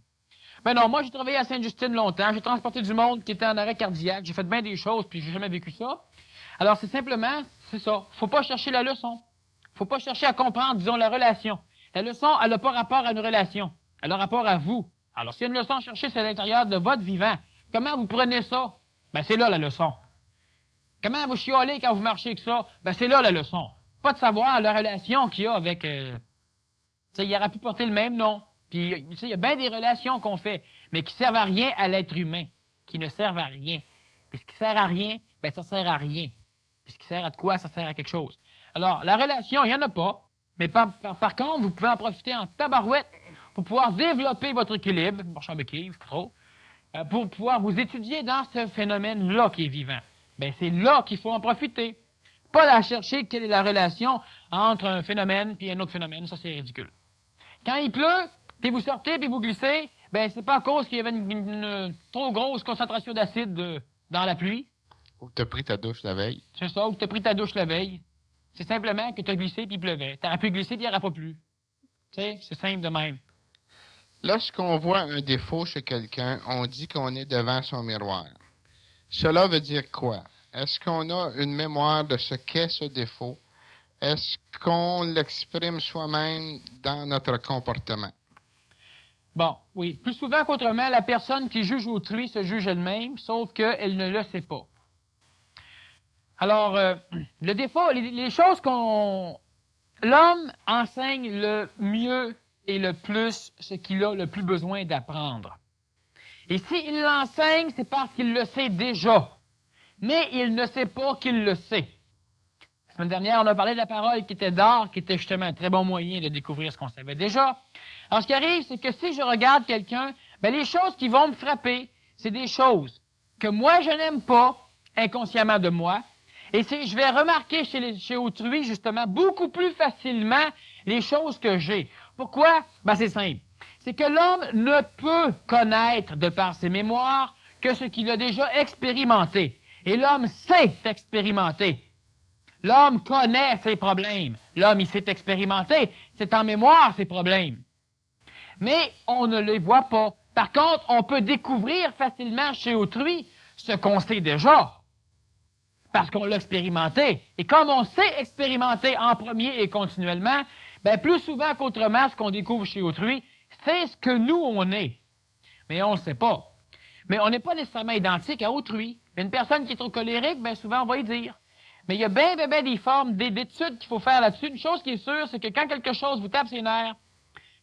Ben non, moi, j'ai travaillé à Sainte-Justine longtemps, j'ai transporté du monde qui était en arrêt cardiaque, j'ai fait bien des choses, puis j'ai jamais vécu ça. Alors, c'est simplement, c'est ça. Faut pas chercher la leçon. Faut pas chercher à comprendre, disons, la relation. La leçon, elle n'a pas rapport à une relation. Elle a rapport à vous. Alors, s'il y a une leçon à chercher, c'est à l'intérieur de votre vivant. Comment vous prenez ça? Ben, c'est là la leçon. Comment vous chiolez quand vous marchez avec ça? Ben, c'est là la leçon. Pas de savoir la relation qu'il y a avec... il aurait pu porter le même nom. Puis, il y a bien des relations qu'on fait, mais qui servent à rien à l'être humain. Qui ne servent à rien. Puis, ce qui sert à rien, ben, ça sert à rien. Puis, ce qui sert à de quoi, ça sert à quelque chose. Alors, la relation, il n'y en a pas. Mais par contre, vous pouvez en profiter en tabarouette pour pouvoir développer votre équilibre. Marche en béquille, trop. Pour pouvoir vous étudier dans ce phénomène-là qui est vivant. Bien, c'est là qu'il faut en profiter. Pas la chercher quelle est la relation entre un phénomène et un autre phénomène. Ça, c'est ridicule. Quand il pleut, puis vous sortez, puis vous glissez, bien, c'est pas à cause qu'il y avait une trop grosse concentration d'acide dans la pluie. Ou que tu as pris ta douche la veille. C'est ça, ou que tu as pris ta douche la veille. C'est simplement que tu as glissé, puis il pleuvait. Tu aurais pu glisser, puis il n'y aurait pas plu. Tu sais, c'est simple de même. Lorsqu'on voit un défaut chez quelqu'un, on dit qu'on est devant son miroir. Cela veut dire quoi? Est-ce qu'on a une mémoire de ce qu'est ce défaut? Est-ce qu'on l'exprime soi-même dans notre comportement? Bon, oui. Plus souvent qu'autrement, la personne qui juge autrui se juge elle-même, sauf qu'elle ne le sait pas. Alors, le défaut, les choses qu'on... L'homme enseigne le mieux et le plus ce qu'il a le plus besoin d'apprendre. Et s'il l'enseigne, c'est parce qu'il le sait déjà. Mais il ne sait pas qu'il le sait. La semaine dernière, on a parlé de la parole qui était d'or, qui était justement un très bon moyen de découvrir ce qu'on savait déjà. Alors, ce qui arrive, c'est que si je regarde quelqu'un, ben les choses qui vont me frapper, c'est des choses que moi, je n'aime pas, inconsciemment de moi, Et je vais remarquer chez autrui, justement, beaucoup plus facilement les choses que j'ai. Pourquoi? Ben, c'est simple. C'est que l'homme ne peut connaître, de par ses mémoires, que ce qu'il a déjà expérimenté. Et l'homme sait expérimenter. L'homme connaît ses problèmes. L'homme, il sait expérimenter. C'est en mémoire, ses problèmes. Mais on ne les voit pas. Par contre, on peut découvrir facilement chez autrui ce qu'on sait déjà. Parce qu'on l'a expérimenté. Et comme on sait expérimenter en premier et continuellement, ben plus souvent qu'autrement, ce qu'on découvre chez autrui, c'est ce que nous, on est. Mais on ne le sait pas. Mais on n'est pas nécessairement identique à autrui. Une personne qui est trop colérique, bien souvent, on va y dire. Mais il y a bien des formes, d'études qu'il faut faire là-dessus. Une chose qui est sûre, c'est que quand quelque chose vous tape ses nerfs,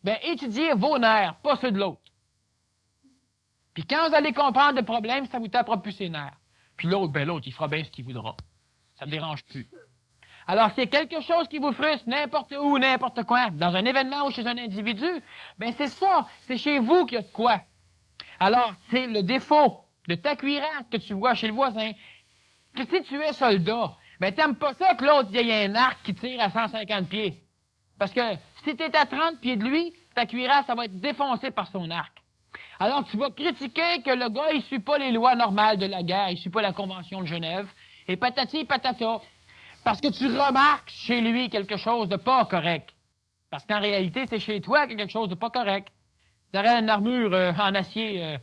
bien, étudiez vos nerfs, pas ceux de l'autre. Puis quand vous allez comprendre le problème, ça vous tapera plus ses nerfs. Puis l'autre, ben l'autre, il fera bien ce qu'il voudra. Ça ne me dérange plus. Alors, s'il y a quelque chose qui vous frustre, n'importe où, n'importe quoi, dans un événement ou chez un individu, ben c'est ça, c'est chez vous qu'il y a de quoi. Alors, c'est le défaut de ta cuirasse que tu vois chez le voisin. Que si tu es soldat, ben t'aimes pas ça que l'autre il y ait un arc qui tire à 150 pieds. Parce que si tu es à 30 pieds de lui, ta cuirasse, ça va être défoncée par son arc. Alors, tu vas critiquer que le gars, il suit pas les lois normales de la guerre, il suit pas la Convention de Genève, et patati patata. Parce que tu remarques chez lui quelque chose de pas correct. Parce qu'en réalité, c'est chez toi qu'il y a quelque chose de pas correct. Tu aurais une armure en acier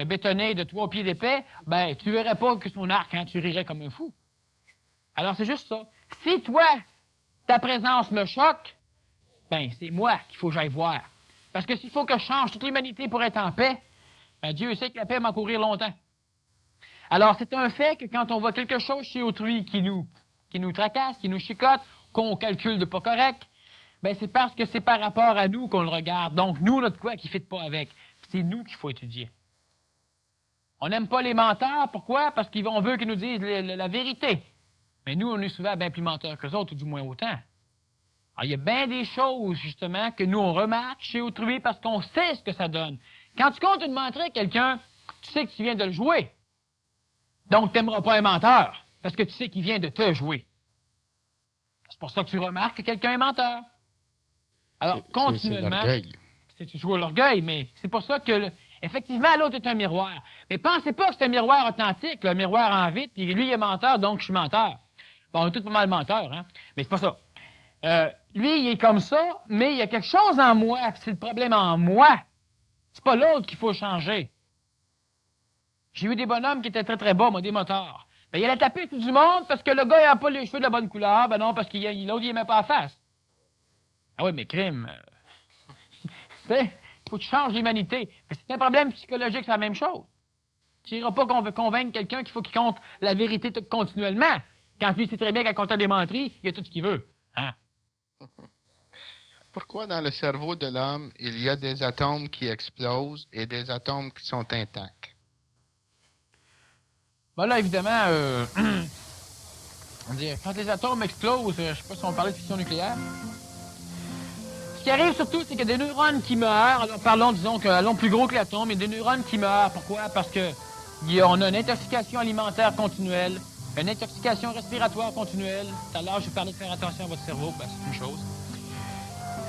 bétonné de 3 pieds d'épais, ben, tu verrais pas que son arc, hein, tu rirais comme un fou. Alors, c'est juste ça. Si toi, ta présence me choque, ben, c'est moi qu'il faut que j'aille voir. Parce que s'il faut que je change toute l'humanité pour être en paix, ben, Dieu sait que la paix va courir longtemps. Alors, c'est un fait que quand on voit quelque chose chez autrui qui nous tracasse, qui nous chicote, qu'on calcule de pas correct, ben, c'est parce que c'est par rapport à nous qu'on le regarde. Donc, nous, notre quoi qui ne fit pas avec. C'est nous qu'il faut étudier. On n'aime pas les menteurs. Pourquoi? Parce qu'on veut qu'ils nous disent la vérité. Mais nous, on est souvent bien plus menteurs qu'eux autres, ou du moins autant. Alors, il y a bien des choses, justement, que nous, on remarque chez autrui parce qu'on sait ce que ça donne. Quand tu comptes une menterie à quelqu'un, tu sais que tu viens de le jouer. Donc, tu n'aimeras pas un menteur, parce que tu sais qu'il vient de te jouer. C'est pour ça que tu remarques que quelqu'un est menteur. Alors, continuellement, tu joues à l'orgueil, mais c'est pour ça que, effectivement, l'autre est un miroir. Mais pensez pas que c'est un miroir authentique, un miroir en vitre, et lui, il est menteur, donc je suis menteur. Bon, on est tous pas mal menteurs, hein? Mais c'est pas ça. Lui, il est comme ça, mais il y a quelque chose en moi, c'est le problème en moi. C'est pas l'autre qu'il faut changer. J'ai eu des bonhommes qui étaient très, très bas, moi, des motards. Ben, il allait taper tout du monde parce que le gars, il n'a pas les cheveux de la bonne couleur. Ben non, parce que l'autre, il n'aimait pas la face. Ah oui, mais crime. Tu sais, il faut que tu changes l'humanité. C'est un problème psychologique, c'est la même chose. Tu n'iras pas convaincre quelqu'un qu'il faut qu'il compte la vérité continuellement. Quand lui, c'est très bien qu'à compter des menteries, il y a tout ce qu'il veut. Hein? Pourquoi dans le cerveau de l'homme, il y a des atomes qui explosent et des atomes qui sont intacts? Ben là, évidemment, quand les atomes explosent, je ne sais pas si on parlait de fission nucléaire. Ce qui arrive surtout, c'est qu'il y a des neurones qui meurent. Alors parlons, disons, allons plus gros que l'atome, il y a des neurones qui meurent. Pourquoi? Parce que on a une intoxication alimentaire continuelle, une intoxication respiratoire continuelle. Tout à l'heure, je parlais de faire attention à votre cerveau, ben, c'est une chose.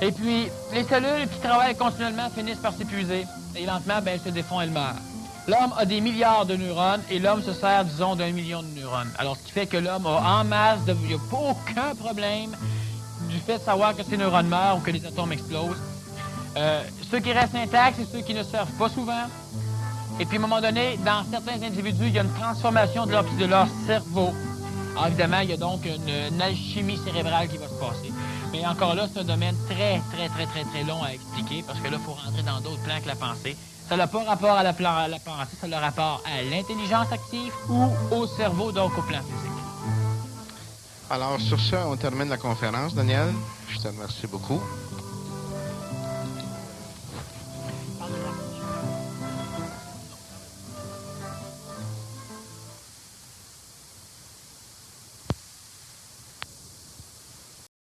Et puis, les cellules qui travaillent continuellement finissent par s'épuiser. Et lentement, ben, elles se défont, elles meurent. L'homme a des milliards de neurones et l'homme se sert, disons, d'1 million de neurones. Alors, ce qui fait que l'homme a en masse, il n'y a aucun problème du fait de savoir que ces neurones meurent ou que les atomes explosent. Ceux qui restent intacts, c'est ceux qui ne servent pas souvent. Et puis, à un moment donné, dans certains individus, il y a une transformation de leur cerveau. Alors, évidemment, il y a donc une alchimie cérébrale qui va se passer. Mais encore là, c'est un domaine très, très, très, très, très long à expliquer parce que là, il faut rentrer dans d'autres plans que la pensée. Ça n'a pas rapport à la pensée, ça a rapport à l'intelligence active ou au cerveau, donc au plan physique. Alors, sur ce, on termine la conférence, Daniel. Je te remercie beaucoup.